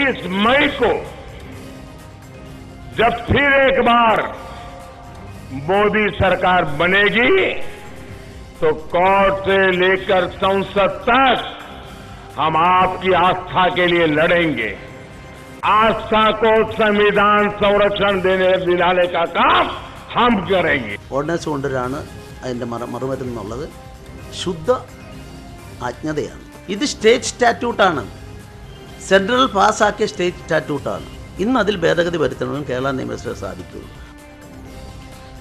23 मई को जब फिर एक बार मोदी सरकार बनेगी तो कोर्ट से लेकर संसद तक हम आपकी आस्था के लिए लड़ेंगे। आस्था को संविधान संरक्षण दिलाने का काम हम करेंगे। ഓർഡിനൻസ് കൊണ്ടുവരാണ് അതിൻ്റെ മറുമരുന്ന് എന്നുള്ളത് ശുദ്ധ അജ്ഞതയാണ്. ഇത് സ്റ്റേറ്റ് സ്റ്റാറ്റ്യൂട്ടാണ്, സെൻട്രൽ പാസ്സാക്കിയ സ്റ്റേറ്റ് സ്റ്റാറ്റ്യൂട്ടാണ്. ഇന്ന് അതിൽ ഭേദഗതി വരുത്തണമെന്ന് കേരള നിയമസഭ സാധിക്കുള്ളൂ.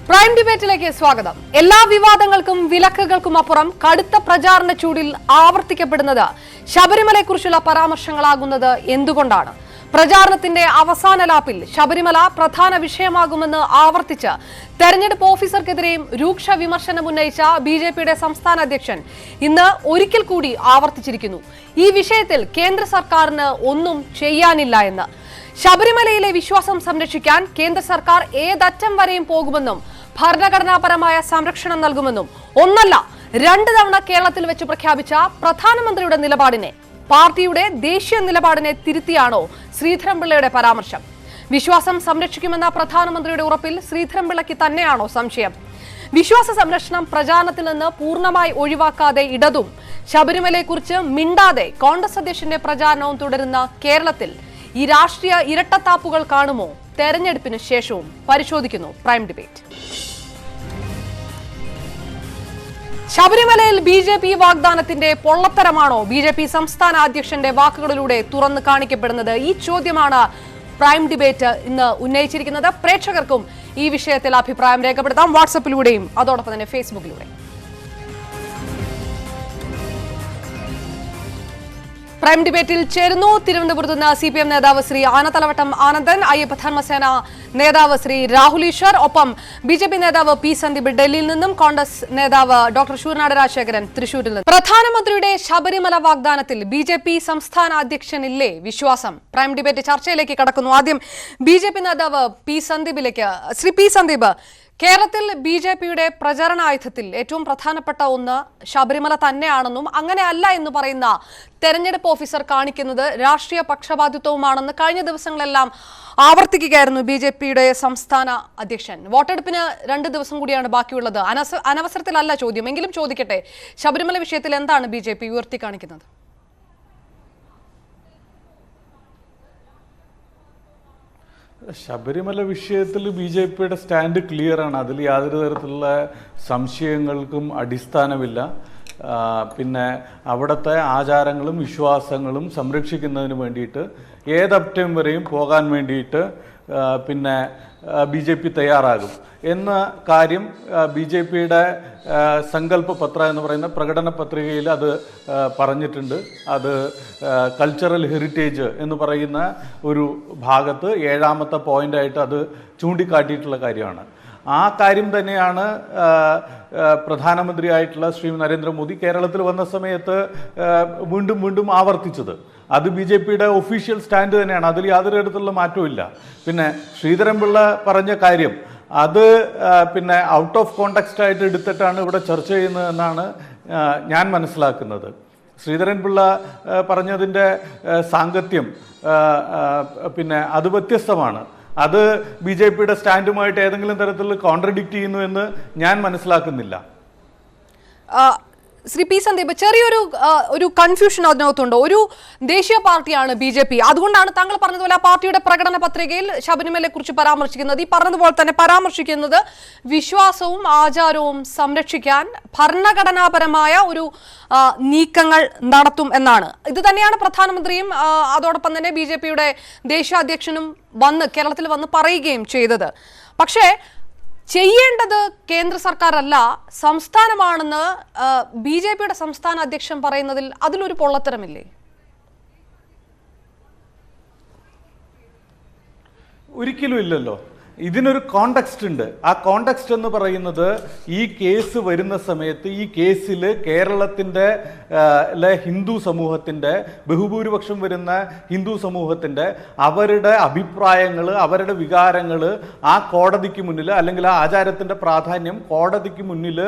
പ്രൈം ഡിബേറ്റിലേക്ക് സ്വാഗതം. എല്ലാ വിവാദങ്ങൾക്കും വിലക്കുകൾക്കും അപ്പുറം കടുത്ത പ്രചാരണ ചൂടിൽ ആവർത്തിക്കപ്പെടുന്നത് ശബരിമലയെക്കുറിച്ചുള്ള പരാമർശങ്ങളാകുന്നത് എന്തുകൊണ്ടാണ്? പ്രചാരണത്തിന്റെ അവസാന ലാപ്പിൽ ശബരിമല പ്രധാന വിഷയമാകുമെന്ന് ആവർത്തിച്ച് തെരഞ്ഞെടുപ്പ് ഓഫീസർക്കെതിരെയും രൂക്ഷ വിമർശനം ഉന്നയിച്ച ബിജെപിയുടെ സംസ്ഥാന അധ്യക്ഷൻ ഇന്ന് ഒരിക്കൽ കൂടി ആവർത്തിച്ചിരിക്കുന്നു. ഈ വിഷയത്തിൽ കേന്ദ്ര സർക്കാരിന് ഒന്നും ചെയ്യാനില്ല എന്ന്. ശബരിമലയിലെ വിശ്വാസം സംരക്ഷിക്കാൻ കേന്ദ്ര സർക്കാർ ഏതറ്റം വരെയും പോകുമെന്നും ഭരണഘടനാപരമായ സംരക്ഷണം നൽകുമെന്നും ഒന്നല്ല 2 തവണ കേരളത്തിൽ വെച്ച് പ്രഖ്യാപിച്ച പ്രധാനമന്ത്രിയുടെ നിലപാടിനെ, പാർട്ടിയുടെ ദേശീയ നിലപാടിനെ തിരുത്തിയാണോ ശ്രീധരൻപിള്ളയുടെ പരാമർശം? വിശ്വാസം സംരക്ഷിക്കുമെന്ന പ്രധാനമന്ത്രിയുടെ ഉറപ്പിൽ ശ്രീധരൻപിള്ളയ്ക്ക് തന്നെയാണോ സംശയം? വിശ്വാസ സംരക്ഷണം പ്രചാരണത്തിൽ നിന്ന് പൂർണ്ണമായി ഒഴിവാക്കാതെ ഇടതും ശബരിമലയെക്കുറിച്ച് മിണ്ടാതെ കോൺഗ്രസ് അധ്യക്ഷന്റെ പ്രചാരണവും തുടരുന്ന കേരളത്തിൽ ഈ രാഷ്ട്രീയ ഇരട്ടത്താപ്പുകൾ കാണുമോ? തെരഞ്ഞെടുപ്പിന് ശേഷവും പരിശോധിക്കുന്നു പ്രൈം ഡിബേറ്റ്. ശബരിമലയിൽ ബിജെപി വാഗ്ദാനത്തിന്റെ പൊള്ളത്തരമാണോ ബിജെപി സംസ്ഥാന അധ്യക്ഷന്റെ വാക്കുകളിലൂടെ തുറന്നു കാണിക്കപ്പെടുന്നത്? ഈ ചോദ്യമാണ് പ്രൈം ഡിബേറ്റ് ഇന്ന് ഉന്നയിച്ചിരിക്കുന്നത്. പ്രേക്ഷകർക്കും ഈ വിഷയത്തിൽ അഭിപ്രായം രേഖപ്പെടുത്താം, വാട്സപ്പിലൂടെയും അതോടൊപ്പം തന്നെ ഫേസ്ബുക്കിലൂടെയും. പ്രൈം ഡിബേറ്റിൽ ചേരുന്നു തിരുവനന്തപുരത്ത് നിന്ന് CPM നേതാവ് ശ്രീ ആനത്തലവട്ടം ആനന്ദൻ, അയ്യപ്പ ധർമ്മസേന നേതാവ് ശ്രീ രാഹുൽ ഈശ്വർ, ഒപ്പം BJP നേതാവ് P സന്ദീപ് ഡൽഹിയിൽ നിന്നും, കോൺഗ്രസ് നേതാവ് ഡോക്ടർ ശൂരനാട് രാജശേഖരൻ തൃശൂരിൽ നിന്നും. പ്രധാനമന്ത്രിയുടെ ശബരിമല വാഗ്ദാനത്തിൽ BJP സംസ്ഥാന അധ്യക്ഷനില്ലേ വിശ്വാസം? പ്രൈം ഡിബേറ്റ് ചർച്ചയിലേക്ക് കടക്കുന്നു. ആദ്യം BJP നേതാവ് P സന്ദീപിലേക്ക്. ശ്രീ P സന്ദീപ്, കേരളത്തിൽ BJPയുടെ പ്രചരണായുധത്തിൽ ഏറ്റവും പ്രധാനപ്പെട്ട ഒന്ന് ശബരിമല തന്നെയാണെന്നും അങ്ങനെ അല്ല എന്ന് പറയുന്ന തെരഞ്ഞെടുപ്പ് ഓഫീസർ കാണിക്കുന്നത് രാഷ്ട്രീയ പക്ഷപാതിത്വവുമാണെന്ന് കഴിഞ്ഞ ദിവസങ്ങളെല്ലാം ആവർത്തിക്കുകയായിരുന്നു BJPയുടെ സംസ്ഥാന അധ്യക്ഷൻ. വോട്ടെടുപ്പിന് 2 ദിവസം കൂടിയാണ് ബാക്കിയുള്ളത്. അനവസരത്തിലല്ല ചോദ്യം, എങ്കിലും ചോദിക്കട്ടെ, ശബരിമല വിഷയത്തിൽ എന്താണ് BJP ഉയർത്തി കാണിക്കുന്നത്? ശബരിമല വിഷയത്തിൽ BJPയുടെ സ്റ്റാൻഡ് ക്ലിയറാണ്. അതിൽ യാതൊരു തരത്തിലുള്ള സംശയങ്ങൾക്കും അടിസ്ഥാനമില്ല. പിന്നെ അവിടുത്തെ ആചാരങ്ങളും വിശ്വാസങ്ങളും സംരക്ഷിക്കുന്നതിന് വേണ്ടിയിട്ട് ഏതറ്റം വരെയും പോകാൻ വേണ്ടിയിട്ട് പിന്നെ BJP തയ്യാറാകും എന്ന കാര്യം BJPയുടെ സങ്കല്പ പത്ര എന്ന് പറയുന്ന പ്രകടന പത്രികയിൽ അത് പറഞ്ഞിട്ടുണ്ട്. അത് കൾച്ചറൽ ഹെറിറ്റേജ് എന്ന് പറയുന്ന ഒരു ഭാഗത്ത് 7ാമത്തെ പോയിൻ്റായിട്ട് അത് ചൂണ്ടിക്കാട്ടിയിട്ടുള്ള കാര്യമാണ്. ആ കാര്യം തന്നെയാണ് പ്രധാനമന്ത്രിയായിട്ടുള്ള ശ്രീ നരേന്ദ്രമോദി കേരളത്തിൽ വന്ന സമയത്ത് വീണ്ടും വീണ്ടും ആവർത്തിച്ചത്. അത് BJPയുടെ ഒഫീഷ്യൽ സ്റ്റാൻഡ് തന്നെയാണ്, അതിൽ യാതൊരു തരത്തിലുള്ള മാറ്റവും ഇല്ല. പിന്നെ ശ്രീധരൻപിള്ള പറഞ്ഞ കാര്യം അത് പിന്നെ ഔട്ട് ഓഫ് കോണ്ടെക്സ്റ്റ് ആയിട്ട് എടുത്തിട്ടാണ് ഇവിടെ ചർച്ച ചെയ്യുന്നതെന്നാണ് ഞാൻ മനസ്സിലാക്കുന്നത്. ശ്രീധരൻപിള്ള പറഞ്ഞതിൻ്റെ സാങ്കത്യം പിന്നെ അത് വ്യത്യസ്തമാണ്. അത് BJPയുടെ സ്റ്റാൻഡുമായിട്ട് ഏതെങ്കിലും തരത്തിൽ കോൺട്രഡിക്റ്റ് ചെയ്യുന്നു എന്ന് ഞാൻ മനസ്സിലാക്കുന്നില്ല. ശ്രീ P സന്ദീപ്, ചെറിയൊരു കൺഫ്യൂഷൻ അതിനകത്തുണ്ട്. ഒരു ദേശീയ പാർട്ടിയാണ് BJP, അതുകൊണ്ടാണ് താങ്കൾ പറഞ്ഞതുപോലെ ആ പാർട്ടിയുടെ പ്രകടന പത്രികയിൽ ശബരിമലയെ കുറിച്ച് പരാമർശിക്കുന്നത്, ഈ പറഞ്ഞതുപോലെ തന്നെ പരാമർശിക്കുന്നത് വിശ്വാസവും ആചാരവും സംരക്ഷിക്കാൻ ഭരണഘടനാപരമായ ഒരു നീക്കങ്ങൾ നടത്തും എന്നാണ്. ഇത് തന്നെയാണ് പ്രധാനമന്ത്രിയും അതോടൊപ്പം തന്നെ BJPയുടെ ദേശീയ അധ്യക്ഷനും കേരളത്തിൽ വന്ന് പറയുകയും ചെയ്തത്. പക്ഷേ ചെയ്യേണ്ടത് കേന്ദ്ര സർക്കാർ അല്ല, സംസ്ഥാനമാണെന്ന് BJPയുടെ സംസ്ഥാന അധ്യക്ഷൻ പറയുന്നതിൽ അതിലൊരു പൊള്ളത്തരമില്ലേ? ഒരിക്കലും ഇല്ലല്ലോ. ഇതിനൊരു കോണ്ടെക്സ്റ്റ് ഉണ്ട്. ആ കോണ്ടെക്സ്റ്റ് എന്ന് പറയുന്നത് ഈ കേസ് വരുന്ന സമയത്ത് ഈ കേസിൽ കേരളത്തിൻ്റെ ഹിന്ദു സമൂഹത്തിൻ്റെ ബഹുഭൂരിപക്ഷം വരുന്ന ഹിന്ദു സമൂഹത്തിൻ്റെ അവരുടെ അഭിപ്രായങ്ങൾ, അവരുടെ വികാരങ്ങൾ ആ കോടതിക്ക് മുന്നിൽ, അല്ലെങ്കിൽ ആ ആചാരത്തിൻ്റെ പ്രാധാന്യം കോടതിക്ക് മുന്നിൽ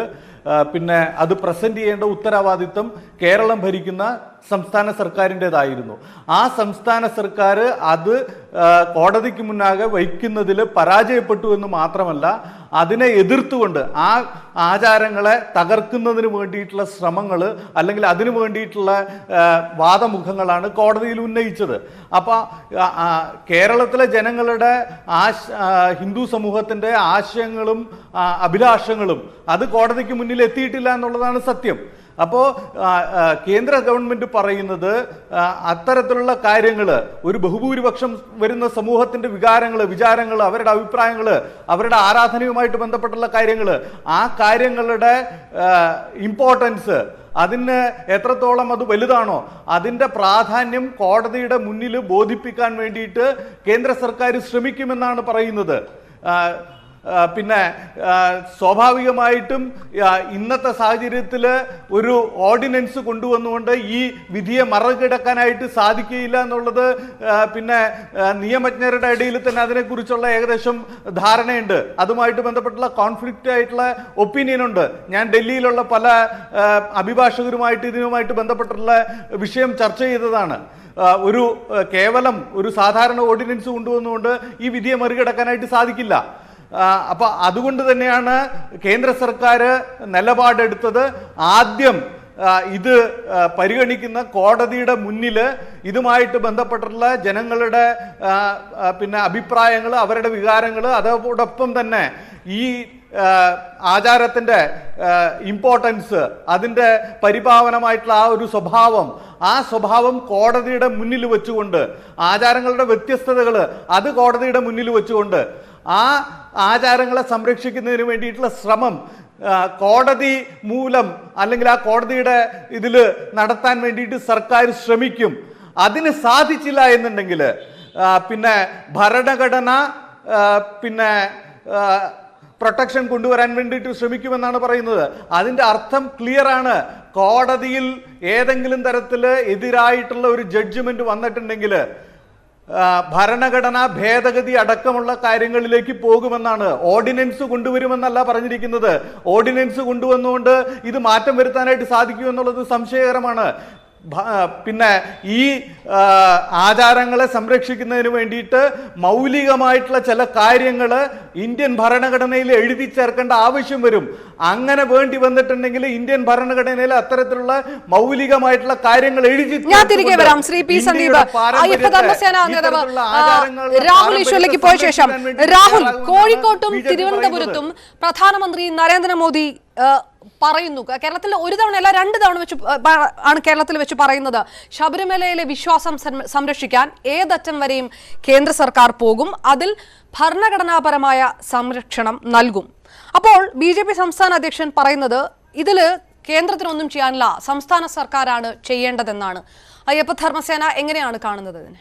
പിന്നെ അത് പ്രസന്റ് ചെയ്യേണ്ട ഉത്തരവാദിത്വം കേരളം ഭരിക്കുന്ന സംസ്ഥാന സർക്കാരിൻ്റെതായിരുന്നു. ആ സംസ്ഥാന സർക്കാർ അത് കോടതിക്ക് മുന്നാകെ വയ്ക്കുന്നതിൽ പരാജയപ്പെട്ടു എന്ന് മാത്രമല്ല, അതിനെ എതിർത്തുകൊണ്ട് ആ ആചാരങ്ങളെ തകർക്കുന്നതിന് വേണ്ടിയിട്ടുള്ള ശ്രമങ്ങൾ അല്ലെങ്കിൽ അതിനു വേണ്ടിയിട്ടുള്ള വാദമുഖങ്ങളാണ് കോടതിയിൽ ഉന്നയിച്ചത്. അപ്പോൾ കേരളത്തിലെ ജനങ്ങളുടെ ഹിന്ദു സമൂഹത്തിൻ്റെ ആശയങ്ങളും അഭിലാഷങ്ങളും അത് കോടതിക്ക് മുന്നിൽ എത്തിയിട്ടില്ല എന്നുള്ളതാണ് സത്യം. അപ്പോൾ കേന്ദ്ര ഗവൺമെന്റ് പറയുന്നത് അത്തരത്തിലുള്ള കാര്യങ്ങൾ, ഒരു ബഹുഭൂരിപക്ഷം വരുന്ന സമൂഹത്തിന്റെ വിചാരങ്ങൾ, അവരുടെ അഭിപ്രായങ്ങൾ, അവരുടെ ആരാധനയുമായിട്ട് ബന്ധപ്പെട്ടുള്ള കാര്യങ്ങൾ, ആ കാര്യങ്ങളുടെ ഇമ്പോർട്ടൻസ്, അതിന് എത്രത്തോളം അത് വലുതാണോ അതിൻ്റെ പ്രാധാന്യം കോടതിയുടെ മുന്നിൽ ബോധിപ്പിക്കാൻ വേണ്ടിയിട്ട് കേന്ദ്ര സർക്കാർ ശ്രമിക്കുമെന്നാണ് പറയുന്നത്. പിന്നെ സ്വാഭാവികമായിട്ടും ഇന്നത്തെ സാഹചര്യത്തിൽ ഒരു ഓർഡിനൻസ് കൊണ്ടുവന്നുകൊണ്ട് ഈ വിധിയെ മറികടക്കാനായിട്ട് സാധിക്കുകയില്ല എന്നുള്ളത് പിന്നെ നിയമജ്ഞരുടെ ഇടയിൽ തന്നെ അതിനെക്കുറിച്ചുള്ള ഏകദേശം ധാരണയുണ്ട്. അതുമായിട്ട് ബന്ധപ്പെട്ടുള്ള കോൺഫ്ലിക്റ്റ് ആയിട്ടുള്ള ഒപ്പീനിയൻ ഉണ്ട്. ഞാൻ ഡൽഹിയിലുള്ള പല അഭിഭാഷകരുമായിട്ട് ഇതിനുമായിട്ട് ബന്ധപ്പെട്ടുള്ള വിഷയം ചർച്ച ചെയ്തതാണ്. കേവലം ഒരു സാധാരണ ഓർഡിനൻസ് കൊണ്ടുവന്നുകൊണ്ട് ഈ വിധിയെ മറികടക്കാനായിട്ട് സാധിക്കില്ല. അപ്പൊ അതുകൊണ്ട് തന്നെയാണ് കേന്ദ്ര സർക്കാർ നിലപാടെടുത്തത്. ആദ്യം ഇത് പരിഗണിക്കുന്ന കോടതിയുടെ മുന്നിൽ ഇതുമായിട്ട് ബന്ധപ്പെട്ടുള്ള ജനങ്ങളുടെ പിന്നെ അഭിപ്രായങ്ങൾ, അവരുടെ വികാരങ്ങൾ, അതോടൊപ്പം തന്നെ ഈ ആചാരത്തിൻ്റെ ഇമ്പോർട്ടൻസ്, അതിൻ്റെ പരിപാവനമായിട്ടുള്ള ആ സ്വഭാവം കോടതിയുടെ മുന്നിൽ വെച്ചുകൊണ്ട്, ആചാരങ്ങളുടെ വ്യത്യസ്തതകൾ അത് കോടതിയുടെ മുന്നിൽ വെച്ചുകൊണ്ട് ആ ആചാരങ്ങളെ സംരക്ഷിക്കുന്നതിന് വേണ്ടിയിട്ടുള്ള ശ്രമം കോടതി മൂലം അല്ലെങ്കിൽ ആ കോടതിയുടെ ഇതിൽ നടത്താൻ വേണ്ടിയിട്ട് സർക്കാർ ശ്രമിക്കും. അതിന് സാധിച്ചില്ല എന്നുണ്ടെങ്കിൽ പിന്നെ ഭരണഘടന പിന്നെ പ്രൊട്ടക്ഷൻ കൊണ്ടുവരാൻ വേണ്ടിയിട്ട് ശ്രമിക്കുമെന്നാണ് പറയുന്നത്. അതിൻ്റെ അർത്ഥം ക്ലിയർ ആണ്. കോടതിയിൽ ഏതെങ്കിലും തരത്തിൽ എതിരായിട്ടുള്ള ഒരു ജഡ്ജ്മെന്റ് വന്നിട്ടുണ്ടെങ്കിൽ ഭരണഘടനാ ഭേദഗതി അടക്കമുള്ള കാര്യങ്ങളിലേക്ക് പോകുമെന്നാണ്. ഓർഡിനൻസ് കൊണ്ടുവരുമെന്നല്ല പറഞ്ഞിരിക്കുന്നത്. ഓർഡിനൻസ് കൊണ്ടുവന്നുകൊണ്ട് ഇത് മാറ്റം വരുത്താനായിട്ട് സാധിക്കുമെന്നുള്ളത് സംശയകരമാണ്. പിന്നെ ഈ ആചാരങ്ങളെ സംരക്ഷിക്കുന്നതിന് വേണ്ടിയിട്ട് മൗലികമായിട്ടുള്ള ചില കാര്യങ്ങൾ ഇന്ത്യൻ ഭരണഘടനയിൽ എഴുതി ചേർക്കേണ്ട ആവശ്യം വരും. അങ്ങനെ വേണ്ടി വന്നിട്ടുണ്ടെങ്കിൽ ഇന്ത്യൻ ഭരണഘടനയിൽ അത്തരത്തിലുള്ള മൗലികമായിട്ടുള്ള കാര്യങ്ങൾ എഴുതി ഞാൻ തിരികെ വരാം. ശ്രീ പി സന്ദീപ്, അയ്യപ്പ ധർമ്മസേന നേതാവ് രാഹുൽ ഈശ്വറിലേക്ക് പോയ ശേഷം, രാഹുൽ, കോഴിക്കോട്ടും തിരുവനന്തപുരത്തും പ്രധാനമന്ത്രി നരേന്ദ്രമോദി പറയുന്നു, കേരളത്തിൽ ഒരു തവണ അല്ല 2 തവണ വെച്ച് ആണ് കേരളത്തിൽ വെച്ച് പറയുന്നത്, ശബരിമലയിലെ വിശ്വാസം സംരക്ഷിക്കാൻ ഏതറ്റം വരെയും കേന്ദ്ര സർക്കാർ പോകും, അതിൽ ഭരണഘടനാപരമായ സംരക്ഷണം നൽകും. അപ്പോൾ BJP സംസ്ഥാന അധ്യക്ഷൻ പറയുന്നത് ഇതിൽ കേന്ദ്രത്തിനൊന്നും ചെയ്യാനില്ല, സംസ്ഥാന സർക്കാരാണ് ചെയ്യേണ്ടതെന്നാണ്. അയ്യപ്പ ധർമ്മസേന എങ്ങനെയാണ് കാണുന്നത് ഇതിനെ?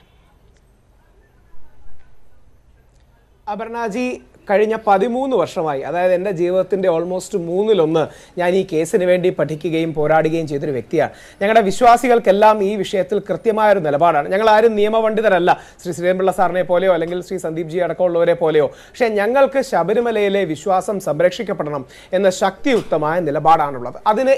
അപർണാജി, കഴിഞ്ഞ 13 വർഷമായി, അതായത് എൻ്റെ ജീവിതത്തിൻ്റെ ഓൾമോസ്റ്റ് 1/3 ഞാൻ ഈ കേസിന് വേണ്ടി പഠിക്കുകയും പോരാടുകയും ചെയ്തൊരു വ്യക്തിയാണ്. ഞങ്ങളുടെ വിശ്വാസികൾക്കെല്ലാം ഈ വിഷയത്തിൽ കൃത്യമായൊരു നിലപാടാണ്. ഞങ്ങൾ ആരും നിയമപണ്ഡിതരല്ല, ശ്രീ ശ്രീധരൻപിള്ള സാറിനെ പോലെയോ അല്ലെങ്കിൽ ശ്രീ സന്ദീപ് ജി അടക്കമുള്ളവരെ പോലെയോ. പക്ഷേ ഞങ്ങൾക്ക് ശബരിമലയിലെ വിശ്വാസം സംരക്ഷിക്കപ്പെടണം എന്ന ശക്തിയുക്തമായ നിലപാടാണുള്ളത്. അതിന്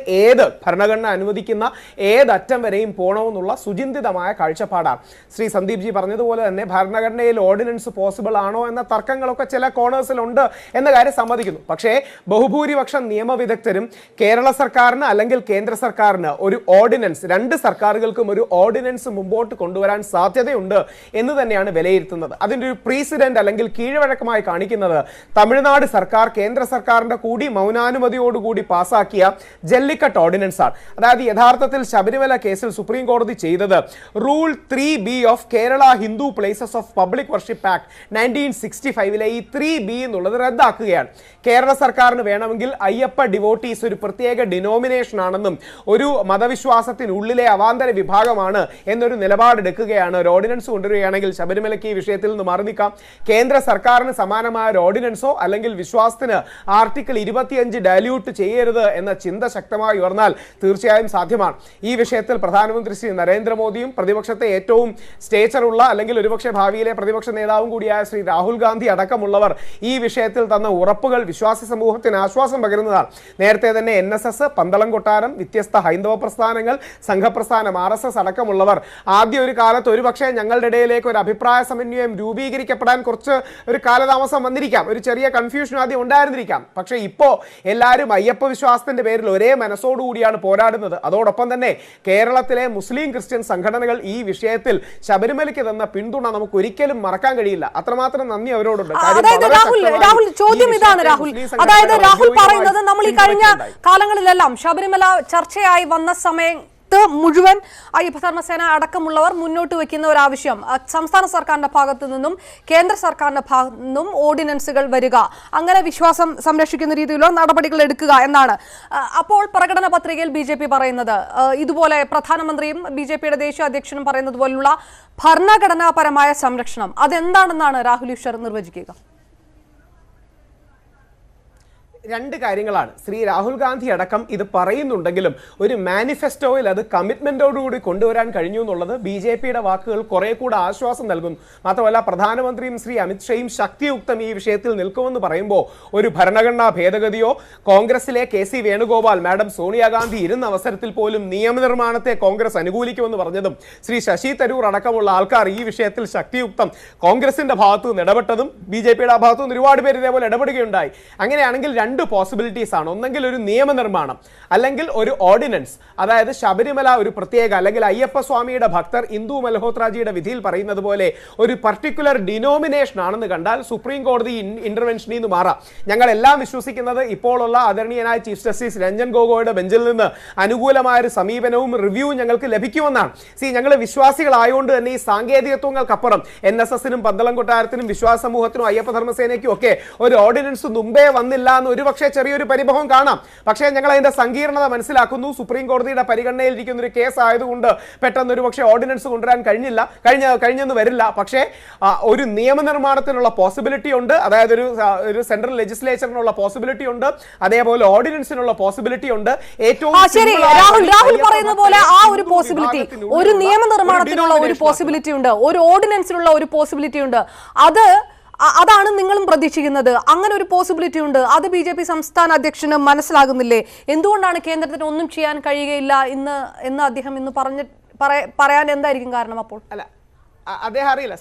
ഭരണഘടന അനുവദിക്കുന്ന ഏതറ്റം വരെയും പോകണമെന്നുള്ള സുചിന്തിതമായ കാഴ്ചപ്പാടാണ്. ശ്രീ സന്ദീപ് ജി പറഞ്ഞതുപോലെ തന്നെ ഭരണഘടനയിൽ ഓർഡിനൻസ് പോസിബിൾ ആണോ എന്ന തർക്കങ്ങളൊക്കെ ചില ഉണ്ട് എന്ന കാര്യം സമ്മതിക്കുന്നു. പക്ഷേ ബഹുഭൂരിപക്ഷം നിയമവിദഗ്ധരും കേരള സർക്കാരിന് അല്ലെങ്കിൽ കേന്ദ്ര സർക്കാരിന് ഒരു ഓർഡിനൻസ്, 2 സർക്കാരുകൾക്കും ഒരു ഓർഡിനൻസ് മുമ്പോട്ട് കൊണ്ടുവരാൻ സാധ്യതയുണ്ട് എന്ന് തന്നെയാണ് വിലയിരുത്തുന്നത്. അതിൻ്റെ ഒരു പ്രീസിഡന്റ് അല്ലെങ്കിൽ കീഴ്വഴക്കമായി കാണിക്കുന്നത് തമിഴ്നാട് സർക്കാർ കേന്ദ്ര സർക്കാരിന്റെ കൂടി മൗനാനുമതിയോടുകൂടി പാസാക്കിയ ജല്ലിക്കട്ട് ഓർഡിനൻസ് ആണ്. അതായത് യഥാർത്ഥത്തിൽ ശബരിമല കേസിൽ സുപ്രീം കോടതി ചെയ്തത് rule 3B of Kerala Hindu places of public worship act 1965 ഈ 3B എന്നുള്ളത് റദ്ദാക്കുകയാണ്. കേരള സർക്കാരിന് വേണമെങ്കിൽ അയ്യപ്പ ഡിവോട്ടീസ് ഒരു പ്രത്യേക ഡിനോമിനേഷൻ ആണെന്നും ഒരു മതവിശ്വാസത്തിനുള്ളിലെ അവാന്തര വിഭാഗമാണ് എന്നൊരു നിലപാടെടുക്കുകയാണ്. ഒരു ഓർഡിനൻസ് കൊണ്ടുവരികയാണെങ്കിൽ ശബരിമലയ്ക്ക് ഈ വിഷയത്തിൽ നിന്ന് മാറി നിൽക്കാം. കേന്ദ്ര സർക്കാരിന് സമാനമായ ഒരു ഓർഡിനൻസോ അല്ലെങ്കിൽ വിശ്വാസത്തിന് ആർട്ടിക്കിൾ 25 ഡയല്യൂട്ട് ചെയ്യരുത് എന്ന ചിന്ത ശക്തമായി ഉയർന്നാൽ തീർച്ചയായും സാധ്യമാണ്. ഈ വിഷയത്തിൽ പ്രധാനമന്ത്രി ശ്രീ നരേന്ദ്രമോദിയും പ്രതിപക്ഷത്തെ ഏറ്റവും സ്റ്റേച്ചറുള്ള അല്ലെങ്കിൽ ഒരുപക്ഷെ ഭാവിയിലെ പ്രതിപക്ഷ നേതാവും കൂടിയായ ശ്രീ രാഹുൽ ഗാന്ധി അടക്കമുള്ളവർ ഈ വിഷയത്തിൽ തന്ന ഉറപ്പുകൾ വിശ്വാസി സമൂഹത്തിന് ആശ്വാസം പകരുന്നതാണ്. നേരത്തെ തന്നെ NSS, പന്തളം കൊട്ടാരം, വ്യത്യസ്ത ഹൈന്ദവ പ്രസ്ഥാനങ്ങൾ, സംഘപ്രസ്ഥാനം, RSS അടക്കമുള്ളവർ ആദ്യ ഒരു കാലത്ത് ഒരുപക്ഷെ ഞങ്ങളുടെ ഇടയിലേക്ക് ഒരു അഭിപ്രായ സമന്വയം രൂപീകരിക്കപ്പെടാൻ കുറച്ച് ഒരു കാലതാമസം വന്നിരിക്കാം, ഒരു ചെറിയ കൺഫ്യൂഷൻ ആദ്യം ഉണ്ടായിരുന്നിരിക്കാം. പക്ഷേ ഇപ്പോൾ എല്ലാവരും അയ്യപ്പ വിശ്വാസത്തിന്റെ പേരിൽ ഒരേ മനസ്സോടുകൂടിയാണ് പോരാടുന്നത്. അതോടൊപ്പം തന്നെ കേരളത്തിലെ മുസ്ലിം ക്രിസ്ത്യൻ സംഘടനകൾ ഈ വിഷയത്തിൽ ശബരിമലയ്ക്ക് തന്ന പിന്തുണ നമുക്ക് ഒരിക്കലും മറക്കാൻ കഴിയില്ല. അത്രമാത്രം നന്ദി അവരോടുണ്ട്. രാഹുൽ, ചോദ്യം ഇതാണ് രാഹുൽ. അതായത് രാഹുൽ പറയുന്നത് നമ്മൾ ഈ കഴിഞ്ഞ കാലങ്ങളിലെല്ലാം ശബരിമല ചർച്ചയായി വന്ന സമയത്ത് മുഴുവൻ അയ്യപ്പധർമ്മസേന അടക്കമുള്ളവർ മുന്നോട്ട് വെക്കുന്ന ഒരു ആവശ്യം സംസ്ഥാന സർക്കാരിന്റെ ഭാഗത്തു നിന്നും കേന്ദ്ര സർക്കാരിന്റെ ഭാഗത്തു നിന്നും ഓർഡിനൻസുകൾ വരിക, അങ്ങനെ വിശ്വാസം സംരക്ഷിക്കുന്ന രീതിയിലുള്ള നടപടികൾ എടുക്കുക എന്നാണ്. അപ്പോൾ പ്രകടന പത്രികയിൽ BJP പറയുന്നത് ഇതുപോലെ പ്രധാനമന്ത്രിയും BJPയുടെ ദേശീയ അധ്യക്ഷനും പറയുന്നത് പോലുള്ള ഭരണഘടനാപരമായ സംരക്ഷണം അതെന്താണെന്നാണ് രാഹുൽ ഈശ്വർ നിർവചിക്കുക? രണ്ട് കാര്യങ്ങളാണ്. ശ്രീ രാഹുൽ ഗാന്ധി അടക്കം ഇത് പറയുന്നുണ്ടെങ്കിലും ഒരു മാനിഫെസ്റ്റോയിൽ അത് കമ്മിറ്റ്മെന്റോടുകൂടി കൊണ്ടുവരാൻ കഴിഞ്ഞു എന്നുള്ളത് BJPയുടെ വാക്കുകൾ കുറെ കൂടെ ആശ്വാസം നൽകുന്നു. മാത്രമല്ല പ്രധാനമന്ത്രിയും ശ്രീ അമിത്ഷായും ശക്തിയുക്തം ഈ വിഷയത്തിൽ നിൽക്കുമെന്ന് പറയുമ്പോൾ ഒരു ഭരണഘടനാ ഭേദഗതിയോ കോൺഗ്രസിലെ KC വേണുഗോപാൽ, മാഡം സോണിയാഗാന്ധി ഇരുന്ന അവസരത്തിൽ പോലും നിയമനിർമ്മാണത്തെ കോൺഗ്രസ് അനുകൂലിക്കുമെന്ന് പറഞ്ഞതും ശ്രീ ശശി തരൂർ അടക്കമുള്ള ആൾക്കാർ ഈ വിഷയത്തിൽ ശക്തിയുക്തം കോൺഗ്രസിന്റെ ഭാഗത്തു നിന്ന് ഇടപെട്ടതും BJPയുടെ ഭാഗത്തു നിന്ന് ഒരുപാട് പേര് ഇതേപോലെ ഇടപെടുകയുണ്ടായി. അങ്ങനെയാണെങ്കിൽ രണ്ട് പോസിബിലിറ്റീസ് ആണ്. ഒന്നെങ്കിൽ ഒരു നിയമനിർമ്മാണം, അല്ലെങ്കിൽ ഒരു ഓർഡിനൻസ്. അതായത് ശബരിമല ഒരു പ്രത്യേക, അല്ലെങ്കിൽ അയ്യപ്പ സ്വാമിയുടെ ഭക്തർ ഇന്ദു മൽഹോത്രാജിയുടെ വിധിയിൽ പറയുന്നത് പോലെ ഒരു പർട്ടിക്കുലർ ഡിനോമിനേഷൻ ആണെന്ന് കണ്ടാൽ സുപ്രീം കോടതി ഇന്റർവെൻഷനിൽ നിന്ന് മാറാം. ഞങ്ങളെല്ലാം വിശ്വസിക്കുന്നത് ഇപ്പോഴുള്ള ആദരണീയനായ ചീഫ് ജസ്റ്റിസ് രഞ്ജൻ ഗൊഗോയുടെ ബെഞ്ചിൽ നിന്ന് അനുകൂലമായ ഒരു സമീപനവും റിവ്യൂവും ഞങ്ങൾക്ക് ലഭിക്കുമെന്നാണ്. ഞങ്ങൾ വിശ്വാസികളായതുകൊണ്ട് തന്നെ ഈ സാങ്കേതികത്വങ്ങൾക്കപ്പുറം NSSനും പന്തളം കൊട്ടാരത്തിനും വിശ്വാസ സമൂഹത്തിനും അയ്യപ്പ ധർമ്മസേനയ്ക്കും ഒക്കെ ഒരു ഓർഡിനൻസ് മുമ്പേ വന്നില്ല എന്ന് ഒരുപക്ഷെ ചെറിയൊരു പരിഭവം കാണാം. പക്ഷേ ഞങ്ങൾ അതിന്റെ സങ്കീർണത മനസ്സിലാക്കുന്നു. സുപ്രീം കോടതിയുടെ പരിഗണനയിൽ ഇരിക്കുന്ന ഒരു കേസ് ആയതുകൊണ്ട് പെട്ടെന്ന് ഒരു പക്ഷേ ഓർഡിനൻസ് കൊണ്ടുവരാൻ കഴിഞ്ഞെന്ന് വരില്ല. പക്ഷേ ഒരു നിയമനിർമ്മാണത്തിനുള്ള പോസിബിലിറ്റി ഉണ്ട്, അതായത് ഒരു സെൻട്രൽ ലെജിസ്ലേച്ചറിനുള്ള പോസിബിലിറ്റി ഉണ്ട്, അതേപോലെ ഓർഡിനൻസിനുള്ള പോസിബിലിറ്റി ഉണ്ട്. ഏറ്റവും രാഹുൽ പറയുന്ന പോലെ ആ ഒരു പോസിബിലിറ്റി, ഒരു നിയമനിർമ്മാണത്തിനുള്ള ഒരു പോസിബിലിറ്റി ഉണ്ട്, ഒരു ഓർഡിനൻസിനുള്ള ഒരു പോസിബിലിറ്റി ഉണ്ട്. അതാണ് നിങ്ങളും പ്രതീക്ഷിക്കുന്നത്. അങ്ങനെ ഒരു പോസിബിലിറ്റി ഉണ്ട്. അത് BJP സംസ്ഥാന അധ്യക്ഷന് മനസ്സിലാകുന്നില്ലേ? എന്തുകൊണ്ടാണ് കേന്ദ്രത്തിന് ഒന്നും ചെയ്യാൻ കഴിയുകയില്ല എന്ന് അദ്ദേഹം ഇന്ന് പറയാൻ എന്തായിരിക്കും കാരണം? അപ്പോൾ അദ്ദേഹം അറിയില്ല.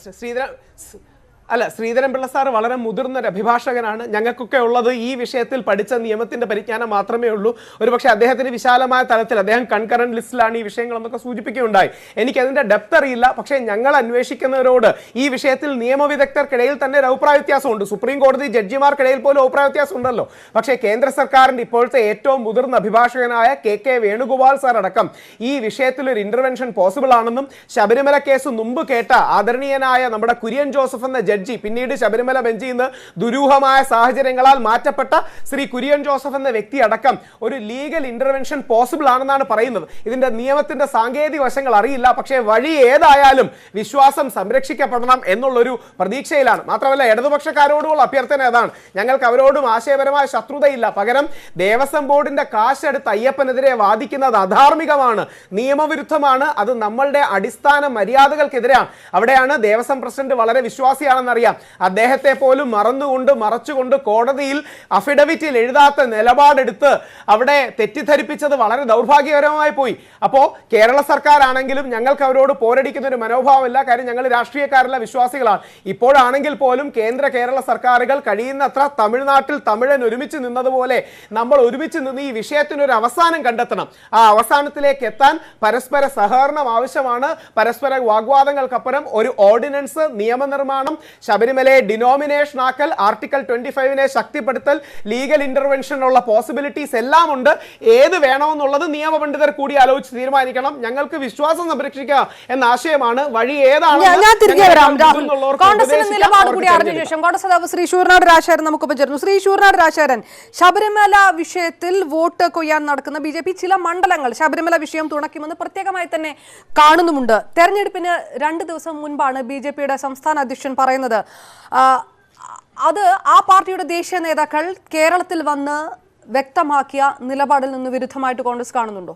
ശ്രീധരൻപിള്ള സാർ വളരെ മുതിർന്ന ഒരു അഭിഭാഷകനാണ്. ഞങ്ങൾക്കൊക്കെ ഉള്ളത് ഈ വിഷയത്തിൽ പഠിച്ച നിയമത്തിന്റെ പരിജ്ഞാനം മാത്രമേ ഉള്ളൂ. ഒരുപക്ഷെ അദ്ദേഹത്തിന് വിശാലമായ തലത്തിൽ അദ്ദേഹം കൺകറന്റ് ലിസ്റ്റിലാണ് ഈ വിഷയങ്ങളെന്നൊക്കെ സൂചിപ്പിക്കുകയുണ്ടായി. എനിക്ക് അതിന്റെ ഡെപ്ത് അറിയില്ല. പക്ഷേ ഞങ്ങൾ അന്വേഷിക്കുന്നവരോട് ഈ വിഷയത്തിൽ നിയമവിദഗ്ധർക്കിടയിൽ തന്നെ ഒരു അഭിപ്രായ വ്യത്യാസമുണ്ട്. സുപ്രീം കോടതി ജഡ്ജിമാർക്കിടയിൽ പോലും അഭിപ്രായ വ്യത്യാസം ഉണ്ടല്ലോ. പക്ഷേ കേന്ദ്ര സർക്കാരിന്റെ ഇപ്പോഴത്തെ ഏറ്റവും മുതിർന്ന അഭിഭാഷകനായ KK വേണുഗോപാൽ സാർ അടക്കം ഈ വിഷയത്തിൽ ഒരു ഇന്റർവെൻഷൻ പോസിബിൾ ആണെന്നും ശബരിമല കേസ് മുമ്പ് കേട്ട ആദരണീയനായ നമ്മുടെ കുര്യൻ ജോസഫ് എന്ന ജഡ്ജി, പിന്നീട് ശബരിമല ബെഞ്ചിൽ നിന്ന് ദുരൂഹമായ സാഹചര്യങ്ങളാൽ മാറ്റപ്പെട്ട ശ്രീ കുര്യൻ ജോസഫ് എന്ന വ്യക്തി അടക്കം ഒരു ലീഗൽ ഇന്റർവെൻഷൻ പോസിബിൾ ആണെന്നാണ് പറയുന്നത്. ഇതിന്റെ നിയമത്തിന്റെ സാങ്കേതിക വശങ്ങൾ അറിയില്ല. പക്ഷേ വഴി ഏതായാലും വിശ്വാസം സംരക്ഷിക്കപ്പെടണം എന്നുള്ളൊരു പ്രതീക്ഷയിലാണ്. മാത്രമല്ല ഇടതുപക്ഷക്കാരോടുള്ള അഭ്യർത്ഥന അതാണ്. ഞങ്ങൾക്ക് അവരോടും ആശയപരമായ ശത്രുതയില്ല. പകരം ദേവസ്വം ബോർഡിന്റെ കാശെടുത്ത് അയ്യപ്പനെതിരെ വാദിക്കുന്നത് അധാർമികമാണ്, നിയമവിരുദ്ധമാണ്. അത് നമ്മളുടെ അടിസ്ഥാന മര്യാദകൾക്കെതിരെയാണ്. അവിടെയാണ് ദേവസ്വം പ്രസിഡന്റ് വളരെ വിശ്വാസിയാണ് അറിയാം. അദ്ദേഹത്തെ പോലും മറച്ചുകൊണ്ട് കോടതിയിൽ അഫിഡവിറ്റിൽ എഴുതാത്ത നിലപാടെടുത്ത് അവിടെ തെറ്റിദ്ധരിപ്പിച്ചത് വളരെ ദൗർഭാഗ്യകരമായി പോയി. അപ്പോൾ കേരള സർക്കാർ ആണെങ്കിലും ഞങ്ങൾക്ക് അവരോട് പോരടിക്കുന്ന ഒരു മനോഭാവമില്ല. കാര്യം ഞങ്ങൾ രാഷ്ട്രീയക്കാരല്ല, വിശ്വാസികളാണ്. ഇപ്പോഴാണെങ്കിൽ പോലും കേരള സർക്കാരുകൾ കഴിയുന്നത്ര തമിഴ്നാട്ടിൽ തമിഴൻ ഒരുമിച്ച് നിന്നതുപോലെ നമ്മൾ ഒരുമിച്ച് നിന്ന് ഈ വിഷയത്തിനൊരു അവസാനം കണ്ടെത്തണം. ആ അവസാനത്തിലേക്ക് എത്താൻ പരസ്പര സഹകരണം ആവശ്യമാണ്. പരസ്പര വാഗ്വാദങ്ങൾക്കപ്പുറം ഒരു ഓർഡിനൻസ്, നിയമനിർമ്മാണം, ശബരിമലയെ ഡിനോമിനേഷൻ ആക്കൽ, ആർട്ടിക്കിൾ 25 ശക്തിപ്പെടുത്തൽ, ലീഗൽ ഇന്റർവെൻഷനുള്ള പോസിബിലിറ്റീസ് എല്ലാം ഉണ്ട്. ഏത് വേണമെന്നുള്ളത് നിയമപണ്ഡിതർ കൂടി ആലോചിച്ച് തീരുമാനിക്കണം. ഞങ്ങൾക്ക് വിശ്വാസം സംരക്ഷിക്കുക എന്ന ആശയമാണ്. വഴി ഏതാണ് ശ്രീ ശൂർനാട് രാജശേഖരൻ നമുക്കൊപ്പം ചേർന്നു. ശ്രീ ശൂർനാട് രാജശേഖരൻ, ശബരിമല വിഷയത്തിൽ വോട്ട് കൊയ്യാൻ നടക്കുന്ന BJP ചില മണ്ഡലങ്ങൾ ശബരിമല വിഷയം തുണയ്ക്കുമെന്ന് പ്രത്യേകമായി തന്നെ കാണുന്നുമുണ്ട്. തെരഞ്ഞെടുപ്പിന് 2 ദിവസം മുൻപാണ് BJPയുടെ സംസ്ഥാന അധ്യക്ഷൻ പറയുന്നത്. അത് ആ പാർട്ടിയുടെ ദേശീയ നേതാക്കൾ കേരളത്തിൽ വന്ന് വ്യക്തമാക്കിയ നിലപാടിൽ നിന്ന് വിരുദ്ധമായിട്ട് കോൺഗ്രസ് കാണുന്നുണ്ടോ?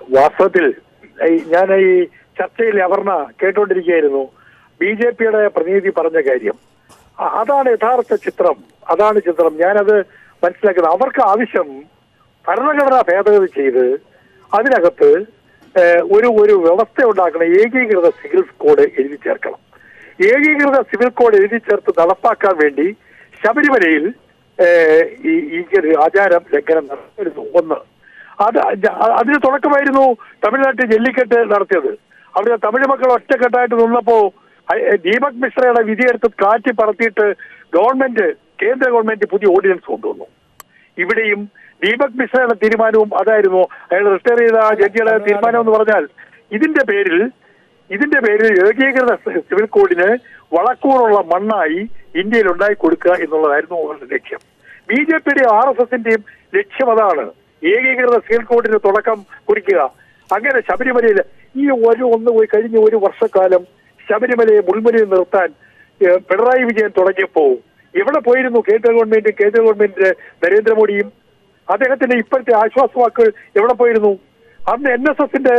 വാസ്തവത്തിൽ ഞാൻ ഈ ചർച്ചയിൽ അവർണ കേട്ടോണ്ടിരിക്കുകയായിരുന്നു. BJPയുടെ പ്രതിനിധി പറഞ്ഞ കാര്യം, അതാണ് യഥാർത്ഥ ചിത്രം. അതാണ് ചിത്രം. ഞാനത് മനസ്സിലാക്കുന്നത്. അവർക്ക് ആവശ്യം ഭരണഘടനാ ഭേദഗതി ചെയ്ത് അതിനകത്ത് ഒരു വ്യവസ്ഥ ഉണ്ടാക്കണം. ഏകീകൃത സിവിൽ കോഡ് എഴുതി ചേർക്കണം. ഏകീകൃത സിവിൽ കോഡ് എഴുതി ചേർത്ത് നടപ്പാക്കാൻ വേണ്ടി ശബരിമലയിൽ ഈ ആചാരം ലംഘനം നടത്തിയിരുന്നു. ഒന്ന്, അതിന് തുടക്കമായിരുന്നു തമിഴ്നാട്ടിൽ ജല്ലിക്കെട്ട് നടത്തിയത്. അവിടെ തമിഴ് മക്കൾ ഒറ്റക്കെട്ടായിട്ട് നിന്നപ്പോ ദീപക് മിശ്രയുടെ വിധിയെടുത്ത് കാറ്റി പറത്തിയിട്ട് കേന്ദ്ര ഗവൺമെന്റ് പുതിയ ഓർഡിനൻസ് കൊണ്ടുവന്നു. ഇവിടെയും ദീപക് മിശ്രയുടെ തീരുമാനവും അതായിരുന്നു. അയാൾ റിട്ടയർ ചെയ്ത ജഡ്ജിയുടെ തീരുമാനം എന്ന് പറഞ്ഞാൽ ഇതിന്റെ പേരിൽ ഏകീകൃത സിവിൽ കോഡിന് വളക്കൂറുള്ള മണ്ണായി ഇന്ത്യയിൽ ഉണ്ടായി കൊടുക്കുക എന്നുള്ളതായിരുന്നു അവരുടെ ലക്ഷ്യം. BJPയുടെയും RSSന്റെയും ലക്ഷ്യം അതാണ്. ഏകീകൃത സിവിൽ കോഡിന് തുടക്കം കുറിക്കുക. അങ്ങനെ ശബരിമലയിൽ കഴിഞ്ഞ ഒരു വർഷക്കാലം ശബരിമലയെ മുൾമുനയിൽ നിർത്താൻ പിണറായി വിജയൻ തുടങ്ങിയപ്പോ എവിടെ പോയിരുന്നു കേന്ദ്ര ഗവൺമെന്റിന്റെ നരേന്ദ്രമോദിയും? അദ്ദേഹത്തിന്റെ ഇപ്പോഴത്തെ ആശ്വാസവാക്കുകൾ എവിടെ പോയിരുന്നു? അന്ന് NSSന്റെ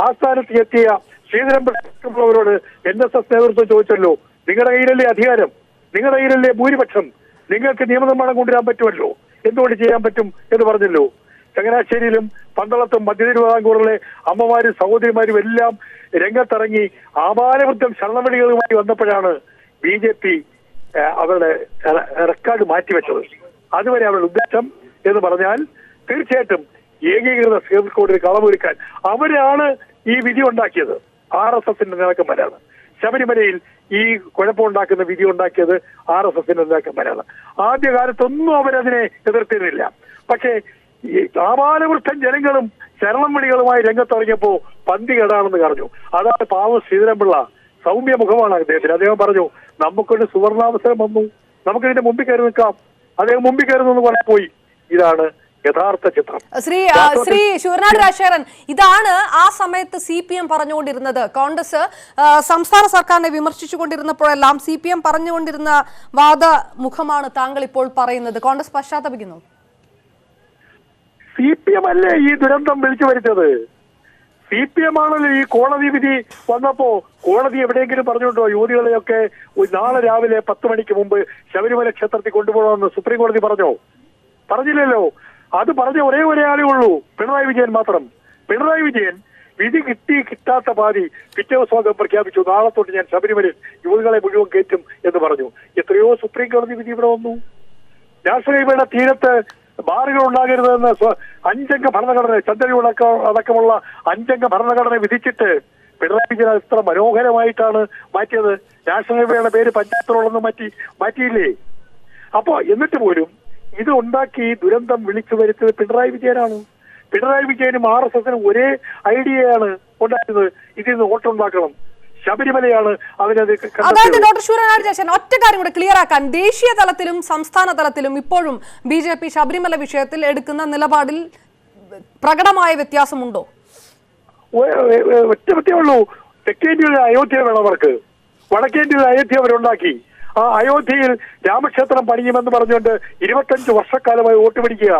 ആസ്ഥാനത്ത് എത്തിയ ശ്രീധരൻപിള്ളവരോട് NSS നേതൃത്വം ചോദിച്ചല്ലോ, നിങ്ങളുടെ കയ്യിലല്ലേ അധികാരം, നിങ്ങളുടെ കയ്യിലല്ലേ ഭൂരിപക്ഷം, നിങ്ങൾക്ക് നിയമനിർമ്മാണം കൊണ്ടുവരാൻ പറ്റുമല്ലോ, എന്തുകൊണ്ട് ചെയ്യാൻ പറ്റും എന്ന് പറഞ്ഞല്ലോ. ചങ്ങനാശ്ശേരിയിലും പന്തളത്തും മധ്യ തിരുവിതാംകൂറിലെ അമ്മമാരും സഹോദരിമാരും എല്ലാം രംഗത്തിറങ്ങി ആപാലവൃദ്ധം ശരണവിളികളുമായി വന്നപ്പോഴാണ് BJP അവരുടെ റെക്കോർഡ് മാറ്റിവെച്ചത്. അതുവരെ അവരുടെ ഉദ്ദേശം എന്ന് പറഞ്ഞാൽ തീർച്ചയായിട്ടും ഏകീകൃത സിവിൽ കോഡിൽ കളമൊരുക്കാൻ അവരാണ് ഈ വിധി ഉണ്ടാക്കിയത്. RSSന്റെ നേതാക്കന്മാരാണ്. ശബരിമലയിൽ ഈ കുഴപ്പമുണ്ടാക്കുന്ന വിധി ഉണ്ടാക്കിയത് RSSന്റെ നേതാക്കന്മാരാണ്. ആദ്യകാലത്തൊന്നും അവരതിനെ എതിർത്തിരുന്നില്ല. പക്ഷേ ഈ ആപാലവൃദ്ധം ജനങ്ങളും ശരണം വിളികളുമായി രംഗത്തിറങ്ങിയപ്പോ പന്തി കേടാണെന്ന് പറഞ്ഞു. അതാണ് പാവം ശ്രീധരൻപിള്ള. സൗമ്യ മുഖമാണ് അദ്ദേഹത്തിന്. അദ്ദേഹം പറഞ്ഞു, നമുക്കൊരു സുവർണാവസരം വന്നു, നമുക്കിതിന്റെ മുമ്പിൽ കയറി നിൽക്കാം. അദ്ദേഹം മുമ്പിൽ കയറി നിന്ന് പറയാൻ പോയി. ഇതാണ് യഥാർത്ഥ ചിത്രം. ശ്രീ ശൂരനാട് രാജശേഖരൻ, ഇതാണ് ആ സമയത്ത് CPM പറഞ്ഞുകൊണ്ടിരുന്നത്. കോൺഗ്രസ് സംസ്ഥാന സർക്കാരിനെ വിമർശിച്ചുകൊണ്ടിരുന്നപ്പോഴെല്ലാം CPM പറഞ്ഞുകൊണ്ടിരുന്ന വാദമുഖമാണ് താങ്കൾ ഇപ്പോൾ പറയുന്നത്. കോൺഗ്രസ് പശ്ചാത്തപിക്കുന്നു. CPM അല്ലേ ഈ ദുരന്തം വിളിച്ചു വരുത്തത്? CPM ആണല്ലോ ഈ കോടതി വിധി വന്നപ്പോ കോടതി എവിടെയെങ്കിലും പറഞ്ഞുകൊണ്ടോ യുവതികളെയൊക്കെ നാളെ രാവിലെ 10 മണിക്ക് മുമ്പ് ശബരിമല ക്ഷേത്രത്തിൽ കൊണ്ടുപോകണമെന്ന് സുപ്രീം കോടതി പറഞ്ഞില്ലല്ലോ. അത് പറഞ്ഞ ഒരേ ആളേ ഉള്ളൂ, പിണറായി വിജയൻ മാത്രം. പിണറായി വിജയൻ വിധി കിട്ടാത്ത പാതി പിറ്റേ ദിവസം പ്രഖ്യാപിച്ചു, നാളെ തൊട്ട് ഞാൻ ശബരിമലയിൽ യുവതികളെ മുഴുവൻ കയറ്റും എന്ന് പറഞ്ഞു. എത്രയോ സുപ്രീം കോടതി വിധി ഇവിടെ വന്നു. രാഷ്ട്രീയയുടെ തീരത്ത് ബാറുകൾ ഉണ്ടാകരുതെന്ന് 5 ഭരണഘടന, ചന്ദ്രൻ അടക്കമുള്ള 5 ഭരണഘടന വിധിച്ചിട്ട് പിണറായി വിജയൻ എത്ര മനോഹരമായിട്ടാണ് മാറ്റിയത്. രാഷ്ട്രീയയുടെ പേര് പഞ്ചായത്തുകളൊന്നും മാറ്റിയില്ലേ? അപ്പോ എന്നിട്ട് പോലും ഇത് ഉണ്ടാക്കി ദുരന്തം വിളിച്ചു വരുത്തിയത് പിണറായി വിജയനാണ്. പിണറായി വിജയനും RSSനും ഒരേ ഐഡിയയാണ് ഉണ്ടായിരുന്നത്. ഇതിൽ നിന്ന് വോട്ടുണ്ടാക്കണം. ശബരിമലയാണ് അവരത്. അതായത് ഡോക്ടർ ശൂരനാട് രാജശേഖരൻ, ഒറ്റ കാര്യം കൂടെ ക്ലിയർ ആക്കാൻ, ദേശീയ തലത്തിലും സംസ്ഥാന തലത്തിലും ഇപ്പോഴും BJP ശബരിമല വിഷയത്തിൽ എടുക്കുന്ന നിലപാടിൽ പ്രകടമായ വ്യത്യാസമുണ്ടോ? ഒറ്റ വ്യത്യാസമുള്ളൂ. തെക്കേന്ത്യയിൽ അയോധ്യ വേണം അവർക്ക്, വടക്കേന്ത്യയിൽ അയോധ്യ അവരുണ്ടാക്കി. ആ അയോധ്യയിൽ രാമക്ഷേത്രം പണിയുമെന്ന് പറഞ്ഞുകൊണ്ട് 25 വർഷക്കാലമായി വോട്ട് പിടിക്കുക.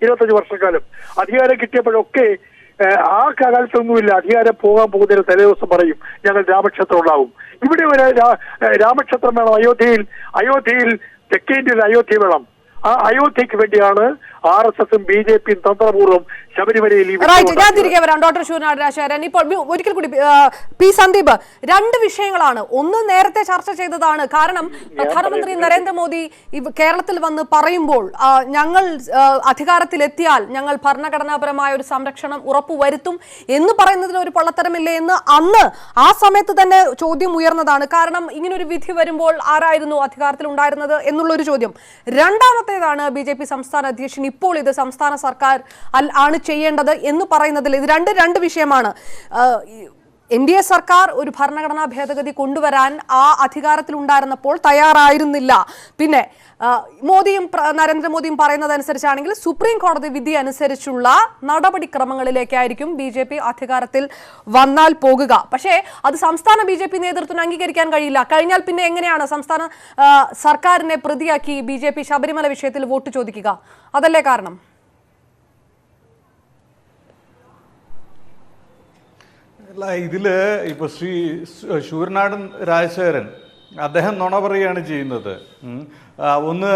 25 വർഷക്കാലം അധികാരം കിട്ടിയപ്പോഴൊക്കെ ആ കാലത്തൊന്നുമില്ല. അധികാരം പോകാൻ പോകുന്നതിന് തലേദിവസം പറയും ഞങ്ങൾ രാമക്ഷേത്രം ഉണ്ടാവും. ഇവിടെ ഒരു രാമക്ഷേത്രം വേണം അയോധ്യയിൽ തെക്കേന്ത്യയിൽ അയോധ്യ വേണം. ആ അയോധ്യക്ക് വേണ്ടിയാണ് RSSും BJPയും തന്ത്രപൂർവ്വം ശബരിമലയിൽ. ഞാൻ തിരികെ വരാം ഡോക്ടർ ശൂരനാട് രാജശേഖരൻ. ഇപ്പോൾ ഒരിക്കൽ കൂടി P. സന്ദീപ്, 2 വിഷയങ്ങളാണ്. ഒന്ന് നേരത്തെ ചർച്ച ചെയ്തതാണ്. കാരണം പ്രധാനമന്ത്രി നരേന്ദ്രമോദി കേരളത്തിൽ വന്ന് പറയുമ്പോൾ ഞങ്ങൾ അധികാരത്തിലെത്തിയാൽ ഞങ്ങൾ ഭരണഘടനാപരമായ ഒരു സംരക്ഷണം ഉറപ്പുവരുത്തും എന്ന് പറയുന്നതിൽ ഒരു പൊള്ളത്തരമില്ലേ എന്ന് അന്ന് ആ സമയത്ത് തന്നെ ചോദ്യം ഉയർന്നതാണ്. കാരണം ഇങ്ങനൊരു വിധി വരുമ്പോൾ ആരായിരുന്നു അധികാരത്തിൽ ഉണ്ടായിരുന്നത് എന്നുള്ളൊരു ചോദ്യം. രണ്ടാമത്തേതാണ് BJP സംസ്ഥാന അധ്യക്ഷൻ ഇപ്പോൾ ഇത് സംസ്ഥാന സർക്കാർ ആണ് ചെയ്യേണ്ടത് എന്ന് പറയുന്നതിൽ ഇത് രണ്ട് വിഷയമാണ്. NDA സർക്കാർ ഒരു ഭരണഘടനാ ഭേദഗതി കൊണ്ടുവരാൻ ആ അധികാരത്തിലുണ്ടായിരുന്നപ്പോൾ തയ്യാറായിരുന്നില്ല. പിന്നെ നരേന്ദ്രമോദിയും പറയുന്നതനുസരിച്ചാണെങ്കിൽ സുപ്രീം കോടതി വിധി അനുസരിച്ചുള്ള നടപടിക്രമങ്ങളിലേക്കായിരിക്കും BJP അധികാരത്തിൽ വന്നാൽ പോകുക. പക്ഷേ അത് സംസ്ഥാന BJP നേതൃത്വത്തിന് അംഗീകരിക്കാൻ കഴിയില്ല. കഴിഞ്ഞാൽ പിന്നെ എങ്ങനെയാണ് സംസ്ഥാന സർക്കാരിനെ പ്രതിയാക്കി BJP ശബരിമല വിഷയത്തിൽ വോട്ട് ചോദിക്കുക? അതല്ലേ കാരണം? അല്ല, ഇതില് ഇപ്പൊ ശ്രീ ശൂരനാടൻ രാജശേഖരൻ അദ്ദേഹം നുണ പറയുകയാണ് ചെയ്യുന്നത്. ഒന്ന്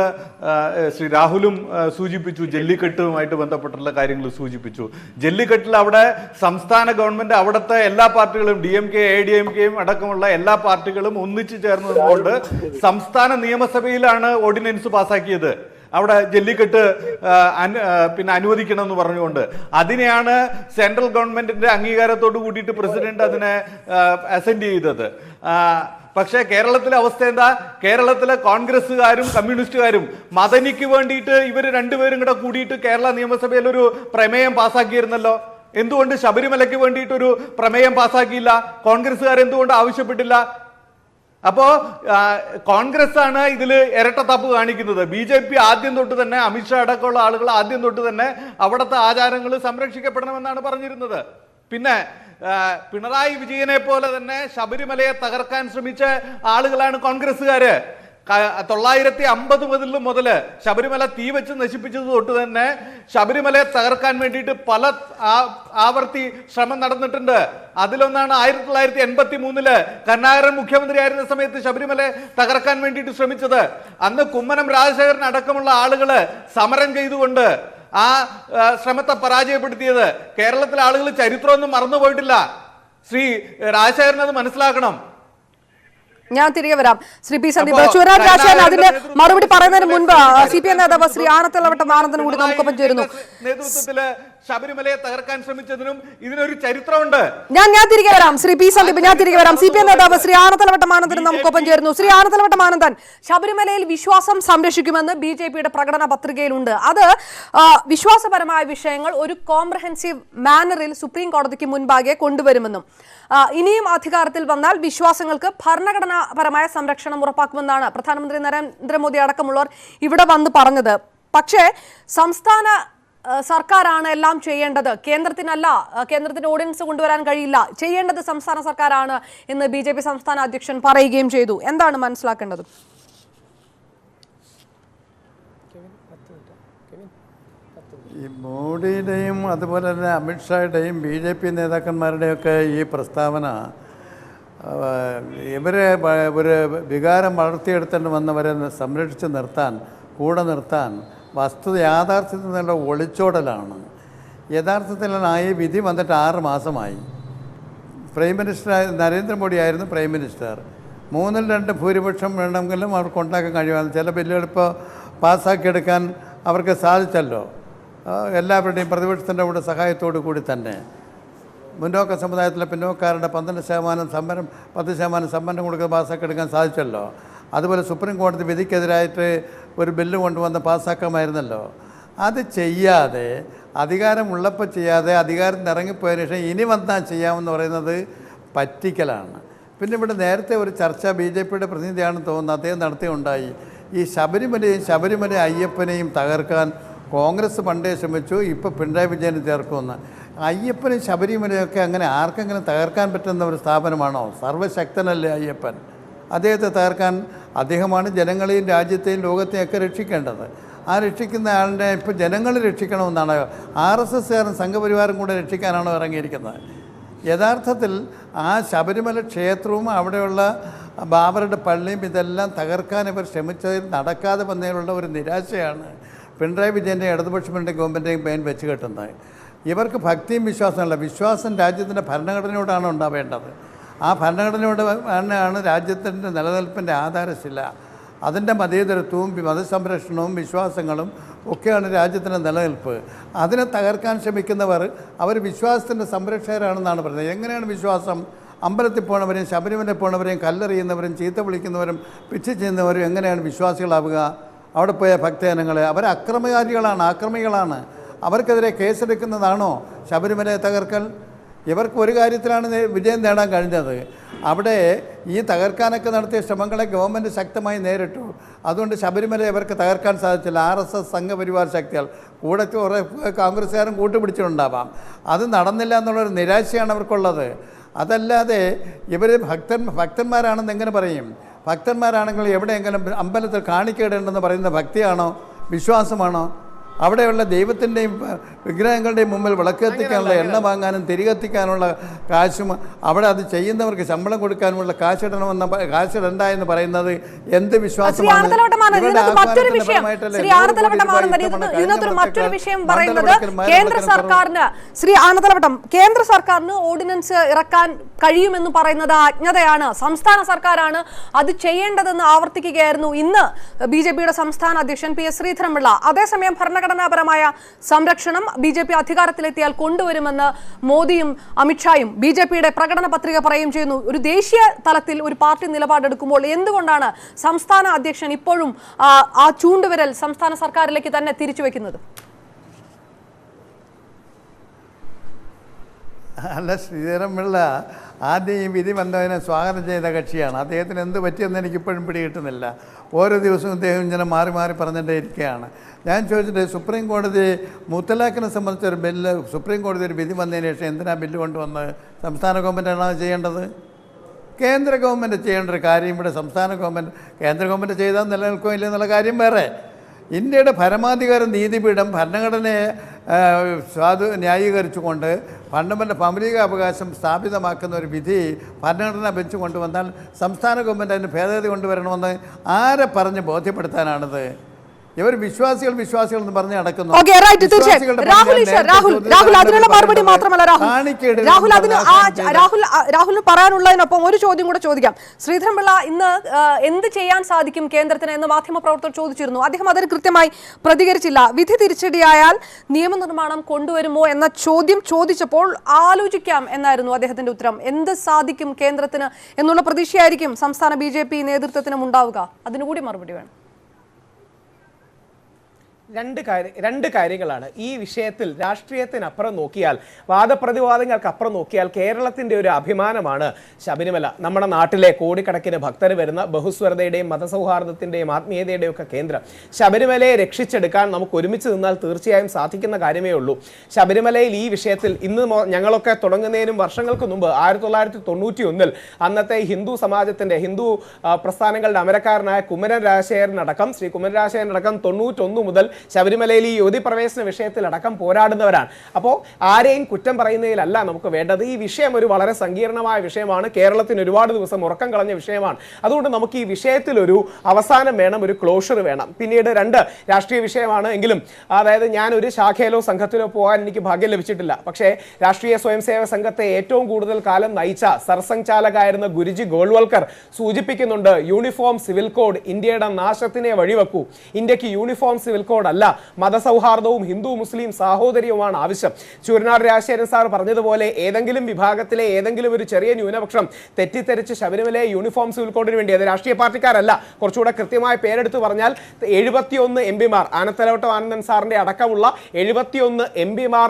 ശ്രീ രാഹുലും സൂചിപ്പിച്ചു, ജല്ലിക്കെട്ടുമായിട്ട് ബന്ധപ്പെട്ടുള്ള കാര്യങ്ങൾ സൂചിപ്പിച്ചു. ജല്ലിക്കെട്ടിൽ അവിടെ സംസ്ഥാന ഗവൺമെന്റ് അവിടുത്തെ എല്ലാ പാർട്ടികളും DMK ADMK അടക്കമുള്ള എല്ലാ പാർട്ടികളും ഒന്നിച്ചു ചേർന്നതുകൊണ്ട് സംസ്ഥാന നിയമസഭയിലാണ് ഓർഡിനൻസ് പാസ്സാക്കിയത്. അവിടെ ജല്ലിക്കെട്ട് പിന്നെ അനുവദിക്കണമെന്ന് പറഞ്ഞുകൊണ്ട് അതിനെയാണ് സെൻട്രൽ ഗവൺമെന്റിന്റെ അംഗീകാരത്തോട് കൂടിയിട്ട് പ്രസിഡന്റ് അതിനെ അസെൻഡ് ചെയ്തത്. പക്ഷേ കേരളത്തിലെ അവസ്ഥ എന്താ? കേരളത്തിലെ കോൺഗ്രസ്സുകാരും കമ്മ്യൂണിസ്റ്റുകാരും മദനിക്ക് വേണ്ടിയിട്ട് ഇവർ രണ്ടുപേരും കൂടെ കൂടിയിട്ട് കേരള നിയമസഭയിൽ ഒരു പ്രമേയം പാസ്സാക്കിയിരുന്നല്ലോ. എന്തുകൊണ്ട് ശബരിമലയ്ക്ക് വേണ്ടിയിട്ടൊരു പ്രമേയം പാസ്സാക്കിയില്ല? കോൺഗ്രസ്സുകാർ എന്തുകൊണ്ട് ആവശ്യപ്പെട്ടില്ല? അപ്പോ കോൺഗ്രസ് ആണ് ഇതിൽ ഇരട്ടത്താപ്പ് കാണിക്കുന്നത്. BJP ആദ്യം തൊട്ട് തന്നെ, അമിത്ഷാ അടക്കമുള്ള ആളുകൾ ആദ്യം തൊട്ട് തന്നെ അവിടുത്തെ ആചാരങ്ങൾ സംരക്ഷിക്കപ്പെടണമെന്നാണ് പറഞ്ഞിരുന്നത്. പിന്നെ പിണറായി വിജയനെ പോലെ തന്നെ ശബരിമലയെ തകർക്കാൻ ശ്രമിച്ച ആളുകളാണ് കോൺഗ്രസ്സുകാര്. 950 മുതൽ ശബരിമല തീ വെച്ച് നശിപ്പിച്ചത് തൊട്ട് തന്നെ ശബരിമലയെ തകർക്കാൻ വേണ്ടിയിട്ട് പല ആവർത്തി ശ്രമം നടന്നിട്ടുണ്ട്. അതിലൊന്നാണ് 1983 കരുണാകരൻ മുഖ്യമന്ത്രിയായിരുന്ന സമയത്ത് ശബരിമലയെ തകർക്കാൻ വേണ്ടിയിട്ട് ശ്രമിച്ചത്. അന്ന് കുമ്മനം രാജശേഖരൻ അടക്കമുള്ള ആളുകള് സമരം ചെയ്തുകൊണ്ട് ആ ശ്രമത്തെ പരാജയപ്പെടുത്തിയത്. കേരളത്തിലെ ആളുകൾ ചരിത്രമൊന്നും മറന്നുപോയിട്ടില്ല. ശ്രീ രാജശേഖരൻ അത് മനസ്സിലാക്കണം. ഞാൻ തിരികെ വരാം. ശ്രീ പി സന്ദീപ്, ശിവരാജ് രാജശേഖരൻ അതിന് മറുപടി പറയുന്നതിന് മുൻപ് CPM നേതാവ് ശ്രീ ആനത്തലവട്ടം ആനന്ദൻ കൂടി നമുക്കൊപ്പം ചേരുന്നു. നേതൃത്വത്തില് ശബരിമലയെ തകർക്കാൻ ശ്രമിച്ചതിനും ഇതിനൊരു ചരിത്രമുണ്ട്. ഞാൻ തിരികെ വരാം. ശ്രീ പി സന്ദീപ്, ഞാൻ തിരികെ വരാം. CPM നേതാവ് ശ്രീ ആനത്തലവട്ടം ആനന്ദൻ നമുക്കൊപ്പം ചേരുന്നു. ശ്രീ ആനത്തലവട്ടം ആനന്ദൻ, ശബരിമലയിൽ വിശ്വാസം സംരക്ഷിക്കുമെന്ന് BJPയുടെ പ്രകടന പത്രികയിലുണ്ട്. അത് വിശ്വാസപരമായ വിഷയങ്ങൾ ഒരു കോംപ്രഹെൻസീവ് മാനറിൽ സുപ്രീം കോടതിക്ക് മുൻപാകെ കൊണ്ടുവരുമെന്നും ഇനിയും അധികാരത്തിൽ വന്നാൽ വിശ്വാസങ്ങൾക്ക് ഭരണഘടനാപരമായ സംരക്ഷണം ഉറപ്പാക്കുമെന്നാണ് പ്രധാനമന്ത്രി നരേന്ദ്രമോദി അടക്കമുള്ളവർ ഇവിടെ വന്ന് പറഞ്ഞത്. പക്ഷേ സംസ്ഥാന സർക്കാരാണ് എല്ലാം ചെയ്യേണ്ടത്, കേന്ദ്രത്തിനല്ല. കേന്ദ്രത്തിന് ഓർഡിനൻസ് കൊണ്ടുവരാൻ കഴിയില്ല, ചെയ്യേണ്ടത് സംസ്ഥാന സർക്കാരാണ് എന്ന് BJP സംസ്ഥാന അധ്യക്ഷൻ പറയുകയും ചെയ്തു. എന്താണ് മനസ്സിലാക്കേണ്ടത്? ഈ മോഡിയുടെയും അതുപോലെ തന്നെ അമിത്ഷായുടെയും BJP നേതാക്കന്മാരുടെയൊക്കെ ഈ പ്രസ്താവന ഇവരെ ഒരു വികാരം വളർത്തിയെടുത്തുകൊണ്ട് വന്നവരെ സംരക്ഷിച്ച് നിർത്താൻ, കൂടെ നിർത്താൻ യാഥാർത്ഥ്യത്തിൽ നിന്നുള്ള ഒളിച്ചോടലാണ്. യഥാർത്ഥത്തിലായി വിധി വന്നിട്ട് 6 മാസമായി. പ്രൈം മിനിസ്റ്റർ നരേന്ദ്രമോദി ആയിരുന്നു പ്രൈം മിനിസ്റ്റർ. 3-2 ഭൂരിപക്ഷം വേണമെങ്കിലും അവർക്ക് ഉണ്ടാക്കാൻ കഴിയുമായിരുന്നു. ചില ബില്ലുകൾ ഇപ്പോൾ പാസ്സാക്കിയെടുക്കാൻ അവർക്ക് സാധിച്ചല്ലോ, എല്ലാവരുടെയും പ്രതിപക്ഷത്തിൻ്റെ കൂടെ സഹായത്തോടു കൂടി തന്നെ. മുന്നോക്ക സമുദായത്തിലെ പിന്നോക്കാരുടെ 12% സംവരണം, 10% സംവരണം കൊടുക്കുന്ന പാസ്സാക്കിയെടുക്കാൻ സാധിച്ചല്ലോ. അതുപോലെ സുപ്രീം കോടതി വിധിക്കെതിരായിട്ട് ഒരു ബില്ല് കൊണ്ടുവന്ന് പാസ്സാക്കാമായിരുന്നല്ലോ. അത് ചെയ്യാതെ, അധികാരമുള്ളപ്പോൾ ചെയ്യാതെ, അധികാരത്തിൽ ഇറങ്ങിപ്പോയതിനു ശേഷം ഇനി വന്നാൽ ചെയ്യാമെന്ന് പറയുന്നത് പറ്റിക്കലാണ്. പിന്നെ ഇവിടെ നേരത്തെ ഒരു ചർച്ച BJPയുടെ പ്രതിനിധിയാണെന്ന് തോന്നുന്നു, അദ്ദേഹം നടത്തിയുണ്ടായി. ഈ ശബരിമല അയ്യപ്പനെയും തകർക്കാൻ കോൺഗ്രസ് പണ്ടേ ശ്രമിച്ചു, ഇപ്പോൾ പിണറായി വിജയനെ ചേർക്കുമെന്ന്. അയ്യപ്പനും ശബരിമലയൊക്കെ അങ്ങനെ ആർക്കെങ്കിലും തകർക്കാൻ പറ്റുന്ന ഒരു സ്ഥാപനമാണോ? സർവ്വശക്തനല്ലേ അയ്യപ്പൻ. അദ്ദേഹത്തെ തകർക്കാൻ അദ്ദേഹമാണ് ജനങ്ങളെയും രാജ്യത്തെയും ലോകത്തെയൊക്കെ രക്ഷിക്കേണ്ടത്. ആ രക്ഷിക്കുന്ന ആളിനെ ഇപ്പോൾ ജനങ്ങൾ രക്ഷിക്കണമെന്നാണ്. RSSകാരും സംഘപരിവാരം കൂടെ രക്ഷിക്കാനാണോ ഇറങ്ങിയിരിക്കുന്നത്? യഥാർത്ഥത്തിൽ ആ ശബരിമല ക്ഷേത്രവും അവിടെയുള്ള ബാബറുടെ പള്ളിയും ഇതെല്ലാം തകർക്കാൻ ഇവർ ശ്രമിച്ചതിൽ നടക്കാതെ വന്നതിലുള്ള ഒരു നിരാശയാണ് പിണറായി വിജയൻ്റെ ഇടതുപക്ഷത്തിൻ്റെ ഗവൺമെൻറ്റെയും പേൻ വെച്ച് കെട്ടുന്നത്. ഇവർക്ക് ഭക്തിയും വിശ്വാസമല്ല, വിശ്വാസം രാജ്യത്തിൻ്റെ ഭരണഘടനയോടാണ് ഉണ്ടാവേണ്ടത്. ആ ഭരണഘടനയോട് ആണ് രാജ്യത്തിൻ്റെ നിലനിൽപ്പിൻ്റെ ആധാരശില. അതിൻ്റെ മതേതരത്വവും മതസംരക്ഷണവും വിശ്വാസങ്ങളും ഒക്കെയാണ് രാജ്യത്തിൻ്റെ നിലനിൽപ്പ്. അതിനെ തകർക്കാൻ ശ്രമിക്കുന്നവർ അവർ വിശ്വാസത്തിൻ്റെ സംരക്ഷകരാണെന്നാണ് പറയുന്നത്. എങ്ങനെയാണ് വിശ്വാസം? അമ്പലത്തിൽ പോണവരെയും ശബരിമലയിൽ പോണവരെയും കല്ലെറിയുന്നവരും ചീത്ത വിളിക്കുന്നവരും പിച്ച് ചെയ്യുന്നവരും എങ്ങനെയാണ് വിശ്വാസികളാവുക? അവിടെ പോയ ഭക്തജനങ്ങൾ അവർ ആക്രമികളാണ്. അവർക്കെതിരെ കേസെടുക്കുന്നതാണോ ശബരിമലയെ തകർക്കൽ? ഇവർക്ക് ഒരു കാര്യത്തിലാണ് വിജയം നേടാൻ കഴിഞ്ഞത്. അവിടെ ഈ തകർക്കാനൊക്കെ നടത്തിയ ശ്രമങ്ങളെ ഗവൺമെൻറ് ശക്തമായി നേരിട്ടു. അതുകൊണ്ട് ശബരിമല ഇവർക്ക് തകർക്കാൻ സാധിച്ചില്ല. RSS സംഘപരിവാർ ശക്തികൾ കൂടെ കുറേ കോൺഗ്രസ്സുകാരും കൂട്ടുപിടിച്ചിട്ടുണ്ടാവാം. അത് നടന്നില്ല എന്നുള്ളൊരു നിരാശയാണ് അവർക്കുള്ളത്. അതല്ലാതെ ഇവർ ഭക്തന്മാരാണെന്ന് എങ്ങനെ പറയും? ഭക്തന്മാരാണെങ്കിൽ എവിടെയെങ്കിലും അമ്പലത്തിൽ കാണിക്കയിടേണ്ടെന്ന് പറയുന്ന ഭക്തിയാണോ, വിശ്വാസമാണോ? അവിടെയുള്ള ദൈവത്തിൻ്റെയും വിഗ്രഹങ്ങളുടെയും മുമ്പിൽ വിളക്കെത്തിക്കാനുള്ള എണ്ണ വാങ്ങാനും തിരികെത്തിക്കാനുള്ള കാശും അവിടെ അത് ചെയ്യുന്നവർക്ക് ശമ്പളം കൊടുക്കാനുമുള്ള കാശിടണ്ട എന്ന് പറയുന്നത് എന്ത് വിശ്വാസമാണ്? മറ്റൊരു വിഷയം പറയുന്നത് കേന്ദ്ര സർക്കാരിന് ഓർഡിനൻസ് ഇറക്കാൻ കഴിയുമെന്ന് പറയുന്നത് അജ്ഞതയാണ്, സംസ്ഥാന സർക്കാരാണ് അത് ചെയ്യേണ്ടതെന്ന് ആവർത്തിക്കുകയായിരുന്നു ഇന്ന് ബി.ജെ.പിയുടെ സംസ്ഥാന അധ്യക്ഷൻ പി എസ് ശ്രീധരൻപിള്ള. അതേസമയം ഭരണഘടനാപരമായ സംരക്ഷണം ബി.ജെ.പി അധികാരത്തിലെത്തിയാൽ കൊണ്ടുവരുമെന്ന് മോദിയും അമിത്ഷായും ബി.ജെ.പിയുടെ പ്രകടന പത്രിക പറയുകയും ചെയ്യുന്നു. ഒരു ദേശീയ തലത്തിൽ ഒരു പാർട്ടി നിലപാടെടുക്കുമ്പോൾ എന്തുകൊണ്ടാണ് സംസ്ഥാന അധ്യക്ഷൻ ഇപ്പോഴും ആ ചൂണ്ടുവിരൽ സംസ്ഥാന സർക്കാരിലേക്ക് തന്നെ തിരിച്ചു വെക്കുന്നത്? അല്ല, ശ്രീധരൻപിള്ള ആദ്യം ഈ വിധി വന്നതിനെ സ്വാഗതം ചെയ്ത കക്ഷിയാണ്. അദ്ദേഹത്തിന് എന്ത് പറ്റിയെന്ന് എനിക്കിപ്പോഴും പിടികിട്ടുന്നില്ല. ഓരോ ദിവസവും അദ്ദേഹം ഇങ്ങനെ മാറി മാറി പറഞ്ഞിട്ടേ ഇരിക്കുകയാണ്. ഞാൻ ചോദിച്ചിട്ട് സുപ്രീം കോടതി മുത്തലാഖിനെ സംബന്ധിച്ചൊരു ബില്ല് സുപ്രീം കോടതി ഒരു വിധി വന്നതിന് ശേഷം എന്തിനാ ബില്ല് കൊണ്ടുവന്നത്? സംസ്ഥാന ഗവൺമെൻറ്റാണ് അത് ചെയ്യേണ്ടത്. കേന്ദ്ര ഗവൺമെൻറ് ചെയ്യേണ്ട ഒരു കാര്യം ഇവിടെ സംസ്ഥാന ഗവൺമെൻറ് കേന്ദ്ര ഗവൺമെൻറ് ചെയ്താൽ നിലനിൽക്കുകയോ ഇല്ലെന്നുള്ള കാര്യം വേറെ. ഇന്ത്യയുടെ പരമാധികാര നീതിപീഠം ഭരണഘടനയെ ന്യായീകരിച്ചുകൊണ്ട് ഫണ്ടമെൻ്റൽ മൗലിക അവകാശം സ്ഥാപിതമാക്കുന്ന ഒരു വിധി ഭരണഘടന ബെഞ്ച് കൊണ്ടുവന്നാൽ സംസ്ഥാന ഗവൺമെൻറ് അതിന് ഭേദഗതി കൊണ്ടുവരണമെന്ന് ആരെ പറഞ്ഞ് ബോധ്യപ്പെടുത്താനാണിത്? ഇവർ വിശ്വാസികൾ എന്ന് പറഞ്ഞ് നടക്കുന്നു. രാഹുലിന് പറയാനുള്ളതിനൊപ്പം ഒരു ചോദ്യം കൂടെ ചോദിക്കാം. ശ്രീധരൻപിള്ള ഇന്ന് എന്ത് ചെയ്യാൻ സാധിക്കും കേന്ദ്രത്തിന് എന്ന് മാധ്യമപ്രവർത്തകർ ചോദിച്ചിരുന്നു. അദ്ദേഹം അതിന് കൃത്യമായി പ്രതികരിച്ചില്ല. വിധി തിരിച്ചടിയായാൽ നിയമനിർമ്മാണം കൊണ്ടുവരുമോ എന്ന ചോദ്യം ചോദിച്ചപ്പോൾ ആലോചിക്കാം എന്നായിരുന്നു അദ്ദേഹത്തിന്റെ ഉത്തരം. എന്ത് സാധിക്കും കേന്ദ്രത്തിന് എന്നുള്ള പ്രതീക്ഷയായിരിക്കും സംസ്ഥാന ബി.ജെ.പി നേതൃത്വത്തിനും ഉണ്ടാവുക. അതിനുകൂടി മറുപടി വേണം. രണ്ട് കാര്യങ്ങളാണ് ഈ വിഷയത്തിൽ. രാഷ്ട്രീയത്തിനപ്പുറം നോക്കിയാൽ, വാദപ്രതിവാദങ്ങൾക്കപ്പുറം നോക്കിയാൽ കേരളത്തിന്റെ ഒരു അഭിമാനമാണ് ശബരിമല. നമ്മുടെ നാട്ടിലെ കോടിക്കണക്കിന് ഭക്തർ വരുന്ന ബഹുസ്വരതയുടെയും മതസൗഹാർദ്ദത്തിന്റെയും ആത്മീയതയുടെയും ഒക്കെ കേന്ദ്രം. ശബരിമലയെ രക്ഷിച്ചെടുക്കാൻ നമുക്ക് ഒരുമിച്ച് നിന്നാൽ തീർച്ചയായും സാധിക്കുന്ന കാര്യമേ ഉള്ളൂ. ശബരിമലയിൽ ഈ വിഷയത്തിൽ ഇന്ന് ഞങ്ങളൊക്കെ തുടങ്ങുന്നതിനും വർഷങ്ങൾക്ക് മുമ്പ് 1991 അന്നത്തെ ഹിന്ദു സമാജത്തിന്റെ ഹിന്ദു പ്രസ്ഥാനങ്ങളുടെ അമരക്കാരനായ കുമ്മരൻ രാജശേഖരനടക്കം ശ്രീ കുമ്മരൻ രാജശേഖരനടക്കം 91 മുതൽ ശബരിമലയിൽ ഈ യുവതി പ്രവേശന വിഷയത്തിലടക്കം പോരാടുന്നവരാണ്. അപ്പോൾ ആരെയും കുറ്റം പറയുന്നതിലല്ല നമുക്ക് വേണ്ടത്. ഈ വിഷയം ഒരു വളരെ സങ്കീർണമായ വിഷയമാണ്. കേരളത്തിന് ഒരുപാട് ദിവസം ഉറക്കം കളഞ്ഞ വിഷയമാണ്. അതുകൊണ്ട് നമുക്ക് ഈ വിഷയത്തിൽ ഒരു അവസാനം വേണം, ഒരു ക്ലോഷർ വേണം. പിന്നീട് രണ്ട് രാഷ്ട്രീയ വിഷയമാണ് എങ്കിലും, അതായത് ഞാൻ ഒരു ശാഖയിലോ സംഘത്തിലോ പോകാൻ എനിക്ക് ഭാഗ്യം ലഭിച്ചിട്ടില്ല. പക്ഷേ രാഷ്ട്രീയ സ്വയംസേവക സംഘത്തെ ഏറ്റവും കൂടുതൽ കാലം നയിച്ച സർസംഘചാലകായിരുന്ന ഗുരുജി ഗോൾവൽക്കർ സൂചിപ്പിക്കുന്നുണ്ട്, യൂണിഫോം സിവിൽ കോഡ് ഇന്ത്യയുടെ നാശത്തിനെ വഴിവെക്കൂ. ഇന്ത്യക്ക് യൂണിഫോം സിവിൽ കോഡ് അല്ല, മതസൗഹാർദ്ദവും ഹിന്ദു മുസ്ലിം സാഹോദര്യവുമാണ് ആവശ്യം. ചൂരനാട് രാജശേഖരൻ സാർ പറഞ്ഞതുപോലെ ഏതെങ്കിലും വിഭാഗത്തിലെ ഏതെങ്കിലും ഒരു ചെറിയ ന്യൂനപക്ഷം തെറ്റിദ്ധരിച്ച് ശബരിമലയെ യൂണിഫോം സിവിൽ കോഡിന് വേണ്ടി, അത് രാഷ്ട്രീയ പാർട്ടിക്കാരല്ല, കുറച്ചുകൂടെ കൃത്യമായ പേരെടുത്ത് പറഞ്ഞാൽ 71 എംപിമാർ, ആനത്തലവട്ടം ആനന്ദൻ സാറിന്റെ അടക്കമുള്ള 71 എംപിമാർ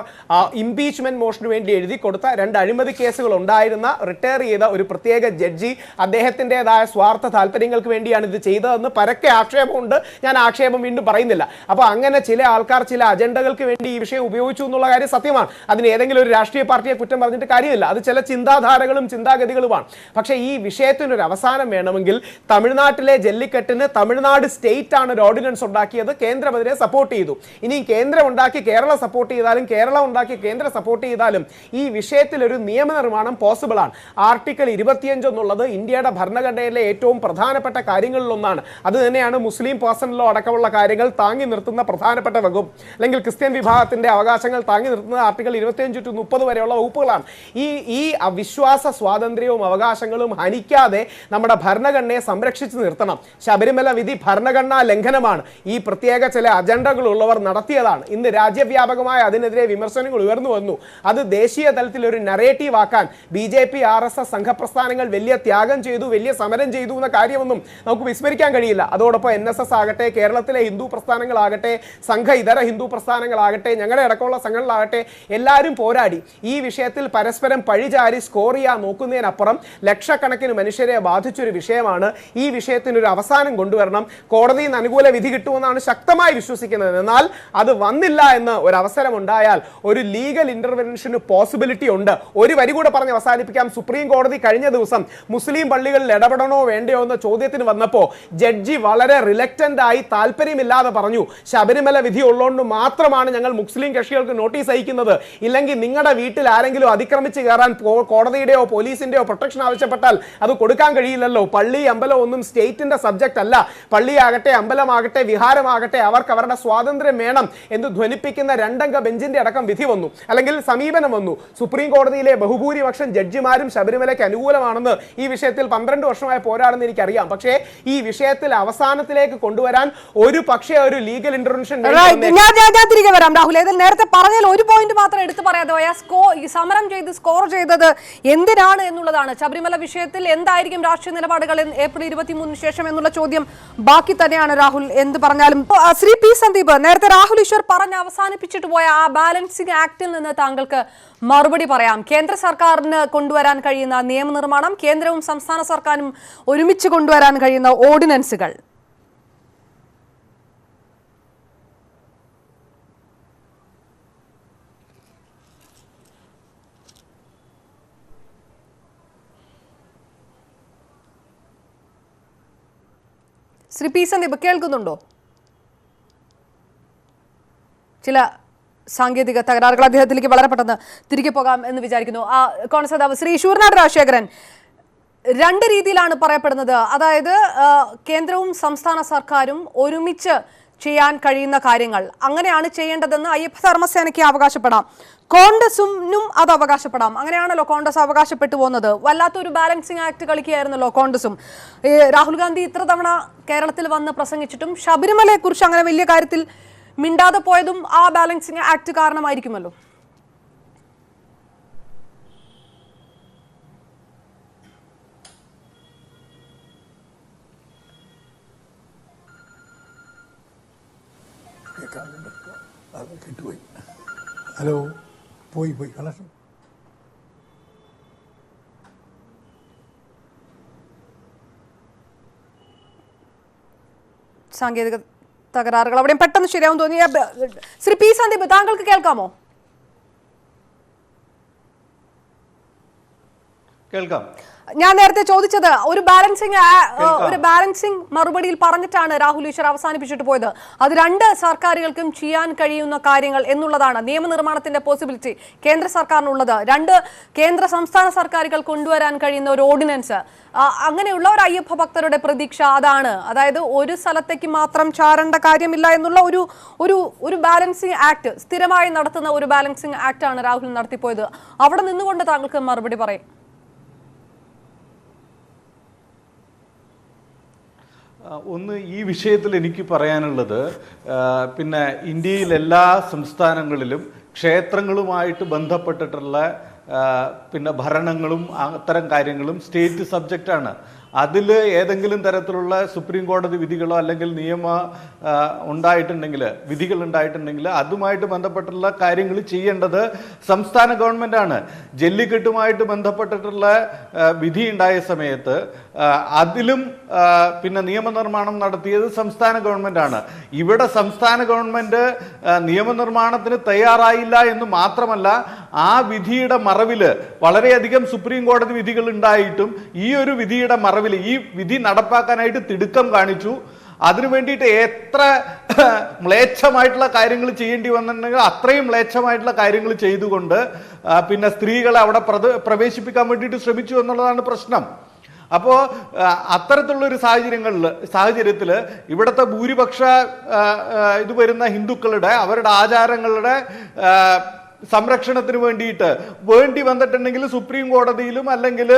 ഇംപീച്ച്മെന്റ് മോഷന് വേണ്ടി എഴുതി കൊടുത്ത 2 അഴിമതി കേസുകൾ ഉണ്ടായിരുന്ന റിട്ടയർ ചെയ്ത ഒരു പ്രത്യേക ജഡ്ജി അദ്ദേഹത്തിൻ്റെതായ സ്വാർത്ഥ താല്പര്യങ്ങൾക്ക് വേണ്ടിയാണ് ഇത് ചെയ്തതെന്ന് പരക്കെ ആക്ഷേപമുണ്ട്. ഞാൻ ആക്ഷേപം വീണ്ടും പറയുന്നില്ല. അപ്പോൾ അങ്ങനെ ചില ആൾക്കാർ ചില അജണ്ടകൾക്ക് വേണ്ടി ഈ വിഷയം ഉപയോഗിച്ചു എന്നുള്ള കാര്യം സത്യമാണ്. അതിന് ഏതെങ്കിലും ഒരു രാഷ്ട്രീയ പാർട്ടിയെ കുറ്റം പറഞ്ഞിട്ട് കാര്യമില്ല. അത് ചില ചിന്താധാരകളും ചിന്താഗതികളുമാണ്. പക്ഷേ ഈ വിഷയത്തിനൊരു അവസാനം വേണമെങ്കിൽ തമിഴ്നാട്ടിലെ ജല്ലിക്കെട്ടിന് തമിഴ്നാട് സ്റ്റേറ്റ് ആണ് ഒരു ഓർഡിനൻസ് ഉണ്ടാക്കിയത്. കേന്ദ്രം അതിനെ സപ്പോർട്ട് ചെയ്തു. ഇനി കേന്ദ്രം ഉണ്ടാക്കി കേരളം സപ്പോർട്ട് ചെയ്താലും കേരളം ഉണ്ടാക്കി കേന്ദ്രം സപ്പോർട്ട് ചെയ്താലും ഈ വിഷയത്തിൽ ഒരു നിയമനിർമ്മാണം പോസിബിൾ ആണ്. ആർട്ടിക്കിൾ 25 എന്നുള്ളത് ഇന്ത്യയുടെ ഭരണഘടനയിലെ ഏറ്റവും പ്രധാനപ്പെട്ട കാര്യങ്ങളിലൊന്നാണ്. അത് തന്നെയാണ് മുസ്ലിം പേഴ്സണൽ ലോ അടക്കമുള്ള കാര്യങ്ങൾ താങ്ങി നിർത്തുന്ന പ്രധാനപ്പെട്ട വകുപ്പ്. അല്ലെങ്കിൽ ക്രിസ്ത്യൻ വിഭാഗത്തിന്റെ അവകാശങ്ങൾ താങ്ങി നിർത്തുന്ന ആർട്ടിക്കിൾ 25 to 30 വരെയുള്ള വകുപ്പുകളാണ്. ഈ വിശ്വാസ സ്വാതന്ത്ര്യവും അവകാശങ്ങളും ഹനിക്കാതെ നമ്മുടെ ഭരണഘടനയെ സംരക്ഷിച്ചു നിർത്തണം. ശബരിമല വിധി ഭരണഘടനാ ലംഘനമാണ്. ഈ പ്രത്യേക ചില അജണ്ടകളുള്ളവർ നടത്തിയതാണ്. ഇന്ന് രാജ്യവ്യാപകമായി അതിനെതിരെ വിമർശനങ്ങൾ ഉയർന്നു വന്നു. അത് ദേശീയ തലത്തിൽ ഒരു നറേറ്റീവ് ആക്കാൻ ബി.ജെ.പി RSS സംഘപ്രസ്ഥാനങ്ങൾ വലിയ ത്യാഗം ചെയ്തു, വലിയ സമരം ചെയ്തു എന്ന കാര്യമൊന്നും നമുക്ക് വിസ്മരിക്കാൻ കഴിയില്ല. അതോടൊപ്പം NSS ആകട്ടെ, കേരളത്തിലെ ഹിന്ദു പ്രസ്ഥാനങ്ങളാകട്ടെ, സംഘ ഇതര ഹിന്ദു പ്രസ്ഥാനങ്ങളാകട്ടെ, ഞങ്ങളുടെ അടക്കമുള്ള സംഘങ്ങളാകട്ടെ, എല്ലാവരും പോരാടി. ഈ വിഷയത്തിൽ പരസ്പരം പഴിചാരി സ്കോർ ചെയ്യാൻ നോക്കുന്നതിനപ്പുറം ലക്ഷക്കണക്കിന് മനുഷ്യരെ ബാധിച്ചൊരു വിഷയമാണ്. ഈ വിഷയത്തിനൊരു അവസാനം കൊണ്ടുവരണം. കോടതിയിൽ നിന്ന് അനുകൂല വിധി കിട്ടുമെന്നാണ് ശക്തമായി വിശ്വസിക്കുന്നത്. എന്നാൽ അത് വന്നില്ല എന്ന് ഒരു അവസരം ഉണ്ടായാൽ ഒരു ലീഗൽ ഇന്റർവെൻഷന് പോസിബിലിറ്റി ഉണ്ട്. ഒരു വരി കൂടെ പറഞ്ഞ് അവസാനിപ്പിക്കാം. സുപ്രീം കോടതി കഴിഞ്ഞ ദിവസം മുസ്ലിം പള്ളികളിൽ ഇടപെടണോ വേണ്ടയോ എന്ന ചോദ്യത്തിന് വന്നപ്പോൾ ജഡ്ജി വളരെ റിലക്റ്റന്റ് ആയി താല്പര്യമില്ലാതെ പറഞ്ഞു, ശബരിമല വിധി ഉള്ളതുകൊണ്ട് മാത്രമാണ് ഞങ്ങൾ മുസ്ലിം കക്ഷികൾക്ക് നോട്ടീസ് അയക്കുന്നത്. ഇല്ലെങ്കിൽ നിങ്ങളുടെ വീട്ടിൽ ആരെങ്കിലും അതിക്രമിച്ച് കയറാൻ കോടതിയുടെയോ പോലീസിന്റെയോ പ്രൊട്ടക്ഷൻ ആവശ്യപ്പെട്ടാൽ അത് കൊടുക്കാൻ കഴിയില്ലല്ലോ. പള്ളി അമ്പലം ഒന്നും സ്റ്റേറ്റിന്റെ സബ്ജക്റ്റ് അല്ല. പള്ളിയാകട്ടെ, അമ്പലമാകട്ടെ, വിഹാരമാകട്ടെ, അവർക്ക് അവരുടെ സ്വാതന്ത്ര്യം വേണം എന്ന് ധ്വനിപ്പിക്കുന്ന 2 അംഗ ബെഞ്ചിന്റെ അടക്കം വിധി വന്നു, അല്ലെങ്കിൽ സമീപനം വന്നു. സുപ്രീം കോടതിയിലെ ബഹുഭൂരിപക്ഷം ജഡ്ജിമാരും ശബരിമലയ്ക്ക് അനുകൂലമാണെന്ന് ഈ വിഷയത്തിൽ 12 വർഷമായി പോരാടുന്ന എനിക്കറിയാം. പക്ഷേ ഈ വിഷയത്തിൽ അവസാനത്തിലേക്ക് കൊണ്ടുവരാൻ ഒരു ഒരു ലീഗൽ ഇന്റർവെൻഷൻ ഞാൻ തിരികെ വരാം. രാഹുൽ, ഇതിൽ നേരത്തെ പറഞ്ഞാൽ ഒരു പോയിന്റ് മാത്രം എടുത്തു പറയാതെ സമരം ചെയ്ത് സ്കോർ ചെയ്തത് എന്തിനാണ് എന്നുള്ളതാണ്. ശബരിമല വിഷയത്തിൽ എന്തായിരിക്കും രാഷ്ട്രീയ നിലപാടുകൾ ഏപ്രിൽ 23 ശേഷം എന്നുള്ള ചോദ്യം ബാക്കി തന്നെയാണ്. രാഹുൽ എന്ത് പറഞ്ഞാലും ശ്രീ പി സന്ദീപ്, നേരത്തെ രാഹുൽ ഈശ്വർ പറഞ്ഞ് അവസാനിപ്പിച്ചിട്ട് പോയ ആ ബാലൻസിംഗ് ആക്ടിൽ നിന്ന് താങ്കൾക്ക് മറുപടി പറയാം. കേന്ദ്ര സർക്കാരിന് കൊണ്ടുവരാൻ കഴിയുന്ന നിയമനിർമ്മാണം, കേന്ദ്രവും സംസ്ഥാന സർക്കാരും ഒരുമിച്ച് കൊണ്ടുവരാൻ കഴിയുന്ന ഓർഡിനൻസുകൾ, ശ്രീ പി സന്ദീപ് കേൾക്കുന്നുണ്ടോ? ചില സാങ്കേതിക തകരാറുകൾ, അദ്ദേഹത്തിലേക്ക് വളരെ പെട്ടെന്ന് തിരികെ പോകാം എന്ന് വിചാരിക്കുന്നു. കോൺഗ്രസ് നേതാവ് ശ്രീ ശൂർനാട് രാജശേഖരൻ, 2 രീതിയിലാണ് പറയപ്പെടുന്നത്. അതായത് കേന്ദ്രവും സംസ്ഥാന സർക്കാരും ഒരുമിച്ച് ചെയ്യാൻ കഴിയുന്ന കാര്യങ്ങൾ അങ്ങനെയാണ് ചെയ്യേണ്ടതെന്ന് അയ്യപ്പ ധർമ്മസേനയ്ക്ക് അവകാശപ്പെടാം, കോൺഗ്രസിനും അത് അവകാശപ്പെടാം. അങ്ങനെയാണല്ലോ കോൺഗ്രസ് അവകാശപ്പെട്ടു പോകുന്നത്. വല്ലാത്തൊരു ബാലൻസിംഗ് ആക്ട് കളിക്കുകയായിരുന്നല്ലോ കോൺഗ്രസും. രാഹുൽ ഗാന്ധി ഇത്ര തവണ കേരളത്തിൽ വന്ന് പ്രസംഗിച്ചിട്ടും ശബരിമലയെ കുറിച്ച് അങ്ങനെ വലിയ കാര്യത്തിൽ മിണ്ടാതെ പോയതും ആ ബാലൻസിംഗ് ആക്ട് കാരണമായിരിക്കുമല്ലോ. ഹലോ, പോയി കളക്ഷൻ സാങ്കേതിക തകരാറുകൾ അവിടെയും പെട്ടെന്ന് ശരിയാവും തോന്നിയ ശ്രീ പി സന്ദീപ്, താങ്കൾക്ക് കേൾക്കാമോ? കേൾക്കാം. ഞാൻ നേരത്തെ ചോദിച്ചത് ഒരു ബാലൻസിംഗ് മറുപടിയിൽ പറഞ്ഞിട്ടാണ് രാഹുൽ ഈശ്വർ അവസാനിപ്പിച്ചിട്ട് പോയത്. അത് 2 സർക്കാരുകൾക്കും ചെയ്യാൻ കഴിയുന്ന കാര്യങ്ങൾ എന്നുള്ളതാണ്. നിയമനിർമ്മാണത്തിന്റെ പോസിബിലിറ്റി കേന്ദ്ര സർക്കാരിനുള്ളത്, 2 കേന്ദ്ര സംസ്ഥാന സർക്കാരുകൾ കൊണ്ടുവരാൻ കഴിയുന്ന ഒരു ഓർഡിനൻസ്. അങ്ങനെയുള്ള ഒരു അയ്യപ്പ ഭക്തരുടെ പ്രതീക്ഷ അതാണ്. അതായത് ഒരു സ്ഥലത്തേക്ക് മാത്രം ചാരേണ്ട കാര്യമില്ല എന്നുള്ള ഒരു ബാലൻസിംഗ് ആക്ട്, സ്ഥിരമായി നടത്തുന്ന ഒരു ബാലൻസിംഗ് ആക്ട് ആണ് രാഹുൽ നടത്തിപ്പോയത്. അവിടെ നിന്നുകൊണ്ട് താങ്കൾക്ക് മറുപടി പറയും. ഒന്ന് ഈ വിഷയത്തിൽ എനിക്ക് പറയാനുള്ളത്, പിന്നെ ഇന്ത്യയിൽ എല്ലാ സംസ്ഥാനങ്ങളിലും ക്ഷേത്രങ്ങളുമായിട്ട് ബന്ധപ്പെട്ടിട്ടുള്ള പിന്നെ ഭരണങ്ങളും അത്തരം കാര്യങ്ങളും സ്റ്റേറ്റ് സബ്ജക്റ്റാണ്. അതിൽ ഏതെങ്കിലും തരത്തിലുള്ള സുപ്രീം കോടതി വിധികളോ അല്ലെങ്കിൽ വിധികൾ ഉണ്ടായിട്ടുണ്ടെങ്കിൽ അതുമായിട്ട് ബന്ധപ്പെട്ടുള്ള കാര്യങ്ങൾ ചെയ്യേണ്ടത് സംസ്ഥാന ഗവൺമെൻറ്റാണ്. ജല്ലിക്കെട്ടുമായിട്ട് ബന്ധപ്പെട്ടിട്ടുള്ള വിധി ഉണ്ടായ സമയത്ത് അതിലും പിന്നെ നിയമനിർമ്മാണം നടത്തിയത് സംസ്ഥാന ഗവൺമെൻറ്റാണ്. ഇവിടെ സംസ്ഥാന ഗവൺമെൻറ് നിയമനിർമ്മാണത്തിന് തയ്യാറായില്ല എന്ന് മാത്രമല്ല, ആ വിധിയുടെ മറവിൽ വളരെയധികം സുപ്രീം കോടതി വിധികൾ ഉണ്ടായിട്ടും ഈ ഒരു വിധിയുടെ മറവിൽ ഈ വിധി നടപ്പാക്കാനായിട്ട് തിടുക്കം കാണിച്ചു. അതിനു വേണ്ടിയിട്ട് എത്ര മ്ലേച്ഛമായിട്ടുള്ള കാര്യങ്ങൾ ചെയ്യേണ്ടി വന്നിട്ടുണ്ടെങ്കിൽ അത്രയും മ്ലേച്ഛമായിട്ടുള്ള കാര്യങ്ങൾ ചെയ്തുകൊണ്ട് പിന്നെ സ്ത്രീകളെ അവിടെ പ്രവേശിപ്പിക്കാൻ വേണ്ടിയിട്ട് ശ്രമിച്ചു എന്നുള്ളതാണ് പ്രശ്നം. അപ്പോൾ അത്തരത്തിലുള്ളൊരു സാഹചര്യത്തിൽ ഇവിടുത്തെ ഭൂരിപക്ഷ ഇത് വരുന്ന ഹിന്ദുക്കളുടെ അവരുടെ ആചാരങ്ങളുടെ സംരക്ഷണത്തിന് വേണ്ടി വന്നിട്ടുണ്ടെങ്കിൽ സുപ്രീം കോടതിയിലും അല്ലെങ്കിൽ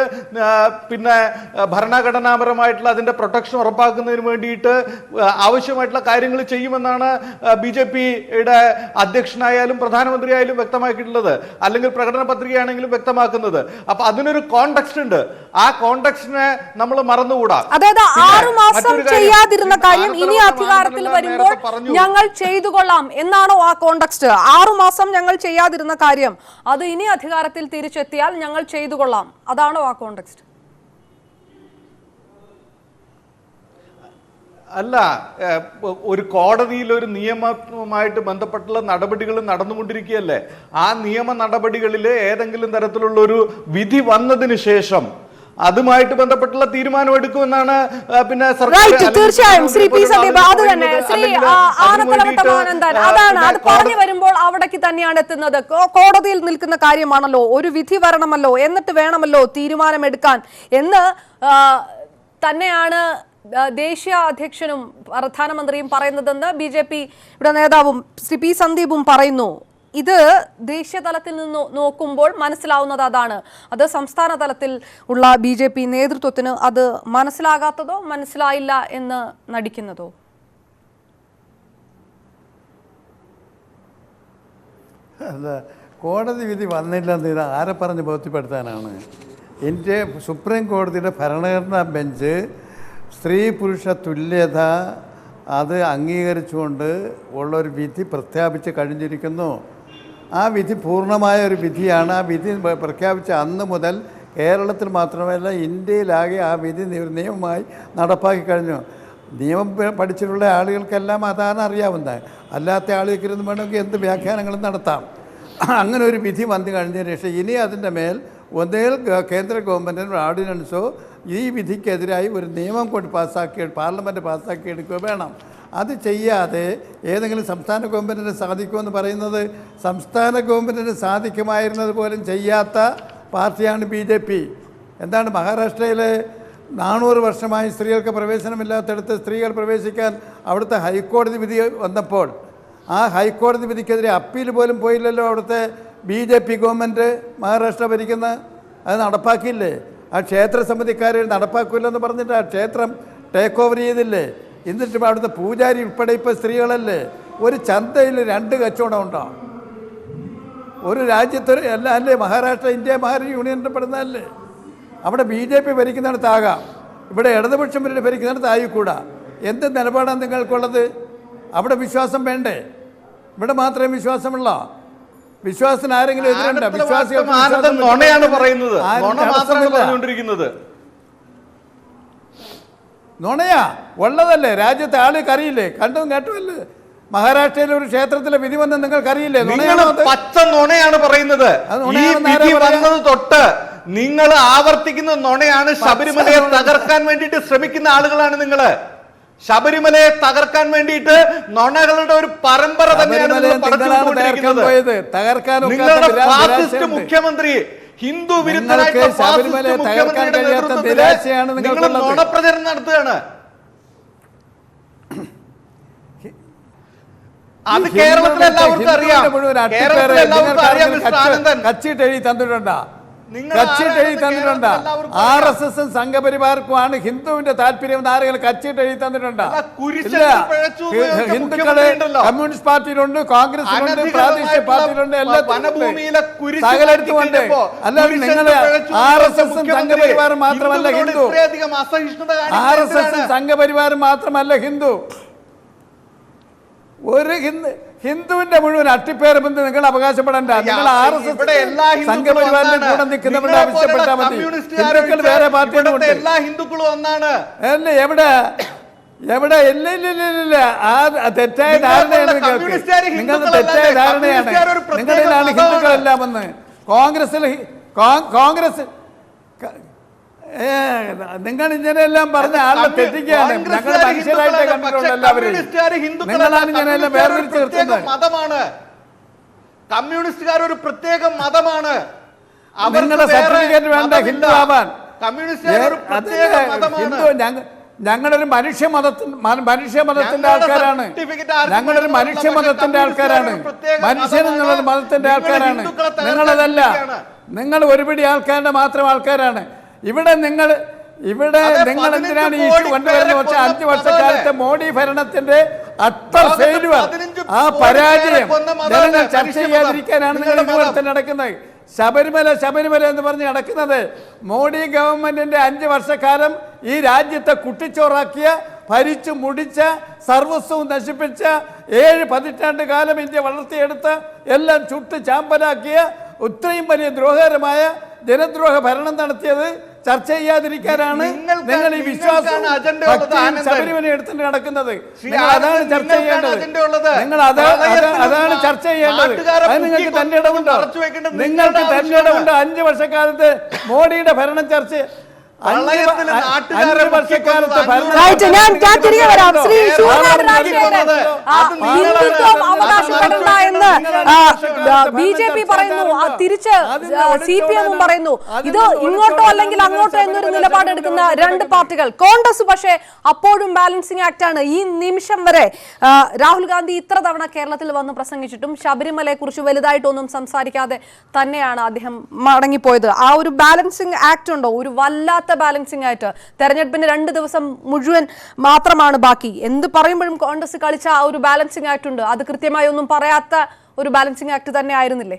പിന്നെ ഭരണഘടനാപരമായിട്ടുള്ള അതിൻ്റെ പ്രൊട്ടക്ഷൻ ഉറപ്പാക്കുന്നതിന് വേണ്ടിയിട്ട് ആവശ്യമായിട്ടുള്ള കാര്യങ്ങൾ ചെയ്യുമെന്നാണ് BJPയുടെ അധ്യക്ഷനായാലും പ്രധാനമന്ത്രിയായാലും വ്യക്തമാക്കിയിട്ടുള്ളത്, അല്ലെങ്കിൽ പ്രകടന പത്രികയാണെങ്കിലും വ്യക്തമാക്കുന്നത്. അപ്പൊ അതിനൊരു കോണ്ടെക്സ്റ്റ് ഉണ്ട്. ആ കോണ്ടെക്സ്റ്റിനെ നമ്മൾ മറന്നുകൂടാ. അതായത് 6 മാസം ചെയ്യാതിരുന്ന കാര്യം ഇനി അധികാരത്തിൽ വരുമ്പോൾ ഞങ്ങൾ ചെയ്തുകൊള്ളാം എന്നാണോ ആ കോണ്ടെക്സ്റ്റ്? 6 മാസം ഞങ്ങൾ ചെയ്യാതിരുന്ന കാര്യം അത് ഇനി അധികാരത്തിൽ തിരിച്ചെത്തിയാൽ ഞങ്ങൾ ചെയ്തുകൊള്ളാം, അതാണോ ആ കോണ്ടെക്സ്റ്റ്? അല്ല, ഒരു കോടതിയിൽ ഒരു നിയമവുമായിട്ട് ബന്ധപ്പെട്ടുള്ള നടപടികൾ നടന്നുകൊണ്ടിരിക്കുകയല്ലേ. ആ നിയമ നടപടികളിൽ ഏതെങ്കിലും തരത്തിലുള്ള ഒരു വിധി വന്നതിന് ശേഷം അതുമായിട്ട് ബന്ധപ്പെട്ടുള്ള തീരുമാനം എടുക്കുമെന്നാണ് പിന്നെ Right, തീർച്ചയായും ശ്രീ പി സന്ദീപ് അത് തന്നെ ശ്രീ ആനത്തലവട്ടമാനന്ദൻ അതാണ് അത് പറഞ്ഞു വരുമ്പോൾ അവിടേക്ക് തന്നെയാണ് എത്തുന്നത്. കോടതിയിൽ നിൽക്കുന്ന കാര്യമാണല്ലോ, ഒരു വിധി വരണമല്ലോ, എന്നിട്ട് വേണമല്ലോ തീരുമാനമെടുക്കാൻ എന്ന് തന്നെയാണ് ദേശീയ അധ്യക്ഷനും പ്രധാനമന്ത്രിയും പറയുന്നതെന്ന് BJP ഇവിടെ നേതാവും ശ്രീ പി സന്ദീപും പറയുന്നു. ഇത് ദേശീയ തലത്തിൽ നിന്ന് നോക്കുമ്പോൾ മനസ്സിലാവുന്നത് അതാണ്. അത് സംസ്ഥാന തലത്തിൽ ഉള്ള BJP നേതൃത്വത്തിന് അത് മനസ്സിലാകാത്തതോ മനസ്സിലായില്ല എന്ന് നടിക്കുന്നതോ? അല്ല, കോടതി വിധി വന്നില്ലെന്ന് ഇത് ആരെ പറഞ്ഞ് ബോധ്യപ്പെടുത്താനാണ്? ഇന്ത്യ സുപ്രീം കോടതിയുടെ ഭരണഘടനാ ബെഞ്ച് സ്ത്രീ പുരുഷ തുല്യത അത് അംഗീകരിച്ചുകൊണ്ട് ഉള്ളൊരു വിധി പ്രഖ്യാപിച്ച് കഴിഞ്ഞിരിക്കുന്നു. ആ വിധി പൂർണ്ണമായ ഒരു വിധിയാണ്. ആ വിധി പ്രഖ്യാപിച്ച അന്ന് മുതൽ കേരളത്തിൽ മാത്രമല്ല ഇന്ത്യയിലാകെ ആ വിധി നിയമമായി നടപ്പാക്കി കഴിഞ്ഞു. നിയമം പഠിച്ചിട്ടുള്ള ആളുകൾക്കെല്ലാം അതാണ് അറിയാവുന്നത്. അല്ലാത്ത ആളുകൾക്കിരുന്ന് വേണമെങ്കിൽ എന്ത് വ്യാഖ്യാനങ്ങളും നടത്താം. അങ്ങനെ ഒരു വിധി വന്നു കഴിഞ്ഞതിന് ശേഷം ഇനി അതിൻ്റെ മേൽ ഒന്നേൽ കേന്ദ്ര ഗവൺമെൻറ്റിൻ്റെ ഓർഡിനൻസോ ഈ വിധിക്കെതിരായി ഒരു നിയമം കൊണ്ട് പാർലമെൻറ്റ് പാസ്സാക്കിയെടുക്കുകയോ വേണം. അത് ചെയ്യാതെ ഏതെങ്കിലും സംസ്ഥാന ഗവൺമെൻറ്റിന് സാധിക്കുമെന്ന് പറയുന്നത് സംസ്ഥാന ഗവൺമെൻറ്റിന് സാധിക്കുമായിരുന്നത് പോലും ചെയ്യാത്ത പാർട്ടിയാണ് BJP. എന്താണ് മഹാരാഷ്ട്രയിലെ 400 വർഷമായി സ്ത്രീകൾക്ക് പ്രവേശനമില്ലാത്തടത്ത് സ്ത്രീകൾ പ്രവേശിക്കാൻ അവിടുത്തെ ഹൈക്കോടതി വിധി വന്നപ്പോൾ ആ ഹൈക്കോടതി വിധിക്കെതിരെ അപ്പീൽ പോലും പോയില്ലല്ലോ അവിടുത്തെ BJP ഗവൺമെൻറ് മഹാരാഷ്ട്ര ഭരിക്കുന്ന. അത് നടപ്പാക്കിയില്ലേ? ആ ക്ഷേത്ര സമിതിക്കാരെ നടപ്പാക്കില്ലെന്ന് പറഞ്ഞിട്ട് ആ ക്ഷേത്രം ടേക്ക് ഓവർ ചെയ്തില്ലേ? എന്നിട്ട് അവിടുത്തെ പൂജാരി ഉൾപ്പെടെ ഇപ്പോൾ സ്ത്രീകളല്ലേ? ഒരു ചന്തയിൽ 2 കച്ചവടം ഉണ്ടോ? ഒരു രാജ്യത്തൊരു അല്ല അല്ലേ? മഹാരാഷ്ട്ര ഇന്ത്യ മഹാരാഷ്ട്ര യൂണിയനിൽ പെടുന്നതല്ലേ? അവിടെ BJP ഭരിക്കുന്നിടത്താകാം, ഇവിടെ ഇടതുപക്ഷം ഭരിക്കുന്നിടത്ത് ആയിക്കൂടാ. എന്ത് നിലപാടാണ് നിങ്ങൾക്കുള്ളത്? അവിടെ വിശ്വാസം വേണ്ടേ? ഇവിടെ മാത്രമേ വിശ്വാസമുള്ള വിശ്വാസത്തിന് ആരെങ്കിലും എതിരുണ്ട്? നുണയാ ഉള്ളതല്ലേ? രാജ്യത്തെ ആൾക്ക് അറിയില്ലേ? കണ്ടും കേട്ടുമല്ലേ? മഹാരാഷ്ട്രയിലെ ഒരു ക്ഷേത്രത്തിലെ വിധി വന്ന് നിങ്ങൾക്കറിയില്ലേ? പച്ച നുണയാണ് പറയുന്നത്. തൊട്ട് നിങ്ങൾ ആവർത്തിക്കുന്ന നുണയാണ്. ശബരിമലയെ തകർക്കാൻ വേണ്ടിയിട്ട് ശ്രമിക്കുന്ന ആളുകളാണ് നിങ്ങള്. ശബരിമലയെ തകർക്കാൻ വേണ്ടിയിട്ട് നുണകളുടെ ഒരു പരമ്പര തന്നെയാണ് നിങ്ങളുടെ ഫാസിസ്റ്റ് മുഖ്യമന്ത്രി, ഹിന്ദു വിരുദ്ധനായിട്ടുള്ള നിങ്ങൾ നുണപ്രചരണം നടത്തുകയാണ്. അത് കേരളത്തിലെ എല്ലാവർക്കും അറിയാം. കേരളത്തിലെ എല്ലാവർക്കും അറിയാം. കച്ചിട്ട് എഴുതി തന്നിട്ടുണ്ടാ? കച്ചിട്ട് എഴുതി തന്നിട്ടുണ്ടാ? RSS സംഘപരിവാർക്കുമാണ് ഹിന്ദുവിന്റെ താല്പര്യം ആരെങ്കിലും കച്ചിട്ട് എഴുതി തന്നിട്ടുണ്ടാ? ഹിന്ദുക്കള് കമ്മ്യൂണിസ്റ്റ് പാർട്ടിയിലുണ്ട്, കോൺഗ്രസിലുണ്ട്, പ്രാദേശിക പാർട്ടിയിലുണ്ട്, സകലത്തുമുണ്ട്. അല്ലാതെ നിങ്ങള് RSS സംഘപരിവാർ മാത്രമല്ല ഹിന്ദു. RSS സംഘപരിവാർ മാത്രമല്ല ഹിന്ദു. ഒരു ഹിന്ദുവിന്റെ മുഴുവൻ അട്ടിപ്പേര് ബന്ധം നിങ്ങൾ അവകാശപ്പെടേണ്ട. നിങ്ങൾ RSS സംഘപരിവാറിന്റെ കൂടെ നിൽക്കുന്നവരുടെ ആവശ്യപ്പെട്ടാൽ മതി. ഹിന്ദുക്കൾ വേറെ പാർട്ടിയുണ്ട്. എല്ലാ ഹിന്ദുക്കളും ഒന്നാണ്. അല്ലേ? എവിടെ ഇല്ല. ആ തെറ്റായ ധാരണയാണ് നിങ്ങൾക്ക്. നിങ്ങളുടെ തെറ്റായ ധാരണയാണ്. നിങ്ങളിലാണ് ഹിന്ദുക്കളെല്ലാം എന്ന്. കോൺഗ്രസ് നിങ്ങൾ ഇങ്ങനെയെല്ലാം പറഞ്ഞ ആളെ തെറ്റിക്കുകയാണ്. ഞങ്ങൾ മനുഷ്യരായിട്ടേ കണ്ടിട്ടുള്ള എല്ലാവരും. നിങ്ങളാണ് ഇങ്ങനെയെല്ലാം വേർതിരിച്ച് നിർത്തുന്നത്. മതമാണ് കമ്മ്യൂണിസ്റ്റുകാർ, ഒരു പ്രത്യേക മതമാണ്. നിങ്ങളുടെ സർട്ടിഫിക്കറ്റ് വേണ്ട ഹിന്ദു ആവാൻ. ഹിന്ദു ഞങ്ങളൊരു മനുഷ്യമതത്തിന്റെ ആൾക്കാരാണ്. ഞങ്ങളൊരു മനുഷ്യമതത്തിന്റെ ആൾക്കാരാണ്. മനുഷ്യൻ എന്നുള്ളത് മതത്തിന്റെ ആൾക്കാരാണ്. നിങ്ങളതല്ല. നിങ്ങൾ ഒരുപിടി ആൾക്കാരുടെ മാത്രം ആൾക്കാരാണ്. ഇവിടെ നിങ്ങൾ എന്തിനാണ് ഈ കൊണ്ടുവരുന്ന 5 വർഷക്കാലത്തെ മോഡി ഭരണത്തിന്റെ അട്ടർ ഫെയിലുവർ, ആ പരാജയം ജനങ്ങൾ ചർച്ച ചെയ്യാതിരിക്കാനാണ് നിങ്ങൾ ഇതുപോലെ തന്നെ നടക്കുന്നത്. ശബരിമല എന്ന് പറഞ്ഞ് നടക്കുന്നത് മോഡി ഗവൺമെന്റിന്റെ 5 വർഷക്കാലം ഈ രാജ്യത്തെ കുട്ടിച്ചോറാക്കിയ, ഭരിച്ചു മുടിച്ച, സർവസ്വവും നശിപ്പിച്ച, 7 പതിറ്റാണ്ട് കാലം ഇന്ത്യ വളർത്തിയെടുത്ത, എല്ലാം ചുട്ട് ചാമ്പലാക്കിയ ഇത്രയും വലിയ ദ്രോഹകരമായ ജനദ്രോഹ ഭരണം നടത്തിയത് ചർച്ച ചെയ്യാതിരിക്കാനാണ് നിങ്ങൾ ഈ വിശ്വാസം ശബരിമല എടുത്തിട്ട് നടക്കുന്നത്. നിങ്ങൾ അതാണ് ചർച്ച ചെയ്യേണ്ടത്. നിങ്ങൾ അതാണ് ചർച്ച ചെയ്യേണ്ടത്. അത് നിങ്ങൾക്ക് തന്നെ ഇടമുണ്ടോ? നിങ്ങൾക്ക് തന്നെ ഇടമുണ്ടോ? 5 വർഷക്കാലത്ത് മോഡിയുടെ ഭരണം ചർച്ച ഞാൻ തിരികെ വരാം. ശ്രീ ശൂരനാട് രാജശേഖരൻ, ഹിന്ദുത്വം അവകാശപ്പെടണ്ട എന്ന് BJP പറയുന്നു, തിരിച്ച് CPM പറയുന്നു. ഇത് ഇങ്ങോട്ടോ അല്ലെങ്കിൽ അങ്ങോട്ടോ എന്നൊരു നിലപാടെടുക്കുന്ന രണ്ട് പാർട്ടികൾ. കോൺഗ്രസ് പക്ഷേ അപ്പോഴും ബാലൻസിംഗ് ആക്ട് ആണ്. ഈ നിമിഷം വരെ രാഹുൽ ഗാന്ധി ഇത്ര തവണ കേരളത്തിൽ വന്ന് പ്രസംഗിച്ചിട്ടും ശബരിമലയെ കുറിച്ച് വലുതായിട്ടൊന്നും സംസാരിക്കാതെ തന്നെയാണ് അദ്ദേഹം മടങ്ങിപ്പോയത്. ആ ഒരു ബാലൻസിംഗ് ആക്ട് ഉണ്ടോ? ഒരു വല്ലാത്ത ബാലൻസിംഗ് ആയിട്ട് തെരഞ്ഞെടുപ്പിന് 2 ദിവസം മുഴുവൻ മാത്രമാണ് ബാക്കി. എന്ത് പറയുമ്പോഴും കോൺഗ്രസ് കളിച്ച ആ ഒരു ബാലൻസിംഗ് ആക്ട് ഉണ്ട്. അത് കൃത്യമായി ഒന്നും പറയാത്ത ഒരു ബാലൻസിംഗ് ആക്ട് തന്നെ ആയിരുന്നില്ലേ?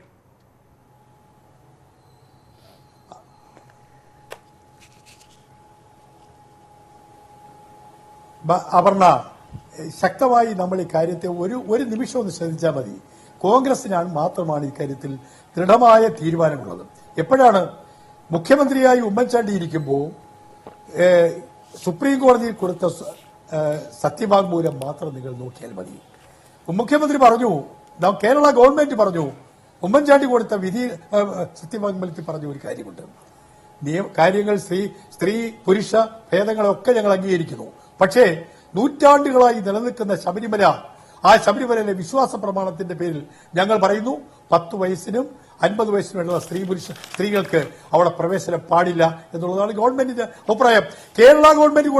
അപർണ, ശക്തമായി നമ്മൾ ഈ കാര്യത്തെ ഒരു നിമിഷം ഒന്ന് ശ്രദ്ധിച്ചാൽ മതി. കോൺഗ്രസിനാണ് മാത്രമാണ് ഇക്കാര്യത്തിൽ ദൃഢമായ തീരുമാനമുള്ളത്. എപ്പോഴാണ് മുഖ്യമന്ത്രിയായി ഉമ്മൻചാണ്ടി ഇരിക്കുമ്പോൾ സുപ്രീം കോടതിയിൽ കൊടുത്ത സത്യവാങ്മൂലം മാത്രം നിങ്ങൾ നോക്കിയാൽ മതി. മുഖ്യമന്ത്രി പറഞ്ഞു, കേരള ഗവൺമെന്റ് പറഞ്ഞു, ഉമ്മൻചാണ്ടി കൊടുത്ത വിധി സത്യവാങ്മൂലത്തിൽ പറഞ്ഞ ഒരു കാര്യമുണ്ട്. കാര്യങ്ങൾ സ്ത്രീ പുരുഷ ഭേദങ്ങളൊക്കെ ഞങ്ങൾ അംഗീകരിക്കുന്നു. പക്ഷേ നൂറ്റാണ്ടുകളായി നിലനിൽക്കുന്ന ശബരിമല, ആ ശബരിമലയിലെ വിശ്വാസ പ്രമാണത്തിന്റെ പേരിൽ ഞങ്ങൾ പറയുന്നു 10 വയസ്സിനും 50 വയസ്സിനുമുള്ള സ്ത്രീകൾക്ക് അവിടെ പ്രവേശനം പാടില്ല എന്നുള്ളതാണ് ഗവൺമെന്റിന്റെ അഭിപ്രായം. കേരള ഗവൺമെന്റ്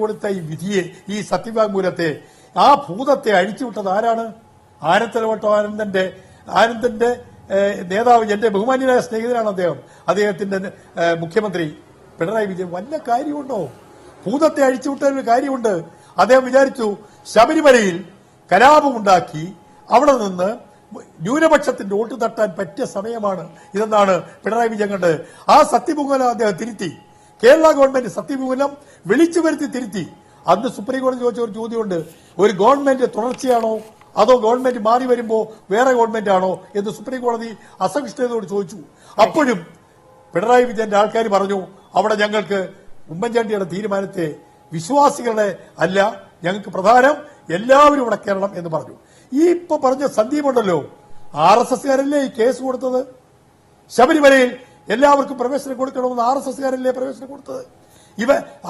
കൊടുത്ത ഈ വിധിയെ, ഈ സത്യവാങ്മൂലത്തെ, ആ ഭൂതത്തെ അഴിച്ചുവിട്ടത് ആരാണ്? ആനന്ദന്റെ നേതാവ്, എന്റെ ബഹുമാന്യനായ സ്നേഹിതനാണ് അദ്ദേഹം. അദ്ദേഹത്തിന്റെ മുഖ്യമന്ത്രി പിണറായി വിജയൻ. വല്ല കാര്യമുണ്ടോ? ഭൂതത്തെ അഴിച്ചുവിട്ടൊരു കാര്യമുണ്ട്. അദ്ദേഹം വിചാരിച്ചു ശബരിമലയിൽ കലാപമുണ്ടാക്കി അവിടെ നിന്ന് ന്യൂനപക്ഷത്തിന്റെ വോട്ട് തട്ടാൻ പറ്റിയ സമയമാണ് ഇതെന്നാണ് പിണറായി വിജയൻ കണ്ടത്. ആ സത്യവാങ്മൂലം അദ്ദേഹം തിരുത്തി. കേരള ഗവൺമെന്റ് സത്യവാങ്മൂലം വിളിച്ചു വരുത്തി തിരുത്തി. അന്ന് സുപ്രീം കോടതി ചോദിച്ച ഒരു ചോദ്യമുണ്ട്, ഒരു ഗവൺമെന്റ് തുടർച്ചയാണോ അതോ ഗവൺമെന്റ് മാറി വരുമ്പോ വേറെ ഗവൺമെന്റ് ആണോ എന്ന് സുപ്രീം കോടതി അസഹിഷ്ണുതയോട് ചോദിച്ചു. അപ്പോഴും പിണറായി വിജയന്റെ ആൾക്കാർ പറഞ്ഞു, അവിടെ ഞങ്ങൾക്ക് ഉമ്മൻചാണ്ടിയുടെ തീരുമാനത്തെ വിശ്വാസികളുടെ അല്ല, ഞങ്ങൾക്ക് പ്രധാനം എല്ലാവരും ഇവിടെ കേരളം എന്ന് പറഞ്ഞു. ഈ ഇപ്പൊ പറഞ്ഞ സന്ദീപുണ്ടല്ലോ, RSSകാരല്ലേ ഈ കേസ് കൊടുത്തത്? ശബരിമലയിൽ എല്ലാവർക്കും പ്രവേശനം കൊടുക്കണമെന്ന് RSSകാരല്ലേ പ്രവേശനം കൊടുത്തത്?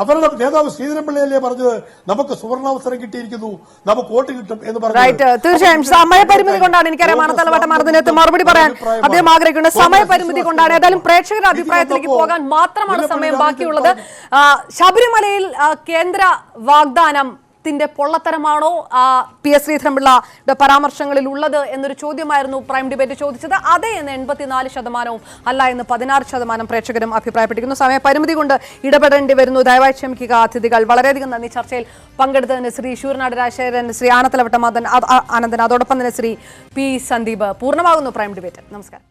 അവരുടെ നേതാവ് ശ്രീധരൻപിള്ളയല്ലേ പറഞ്ഞത് നമുക്ക് സുവർണാവസരം കിട്ടിയിരിക്കുന്നു, നമുക്ക് വോട്ട് കിട്ടും എന്ന് പറഞ്ഞു. തീർച്ചയായും സമയപരിമിതി കൊണ്ടാണ്, എനിക്കറിയാം മാനത്തലവട്ടം മറുപടി പറയാൻ അദ്ദേഹം ആഗ്രഹിക്കുന്നത്. സമയപരിമിതി കൊണ്ടാണ്. ഏതായാലും പ്രേക്ഷകരുടെ അഭിപ്രായത്തിലേക്ക് പോകാൻ മാത്രമാണ് സമയം ബാക്കിയുള്ളത്. ശബരിമലയിൽ കേന്ദ്ര വാഗ്ദാനത്തിന്റെ പൊള്ളത്തരമാണോ PS ശ്രീധരൻപിള്ളയുടെ പരാമർശങ്ങളിൽ ഉള്ളത് എന്നൊരു ചോദ്യമായിരുന്നു പ്രൈം ഡിബേറ്റ് ചോദിച്ചത്. അതെ എന്ന് 84%, അല്ല എന്ന് 16% പ്രേക്ഷകരും അഭിപ്രായപ്പെട്ടിരിക്കുന്നു. സമയപരിമിതി കൊണ്ട് ഇടപെടേണ്ടി വരുന്നു, ദയവായി ക്ഷമിക്കുക അതിഥികൾ. വളരെയധികം നന്ദി ചർച്ചയിൽ പങ്കെടുത്തതിന് ശ്രീ ശൂരനാട് രാജശേഖരൻ, ശ്രീ ആനത്തലവട്ടം ആനന്ദൻ, അതോടൊപ്പം തന്നെ ശ്രീ P. സന്ദീപ്. പൂർണ്ണമാകുന്നു പ്രൈം ഡിബേറ്റ്. നമസ്കാരം.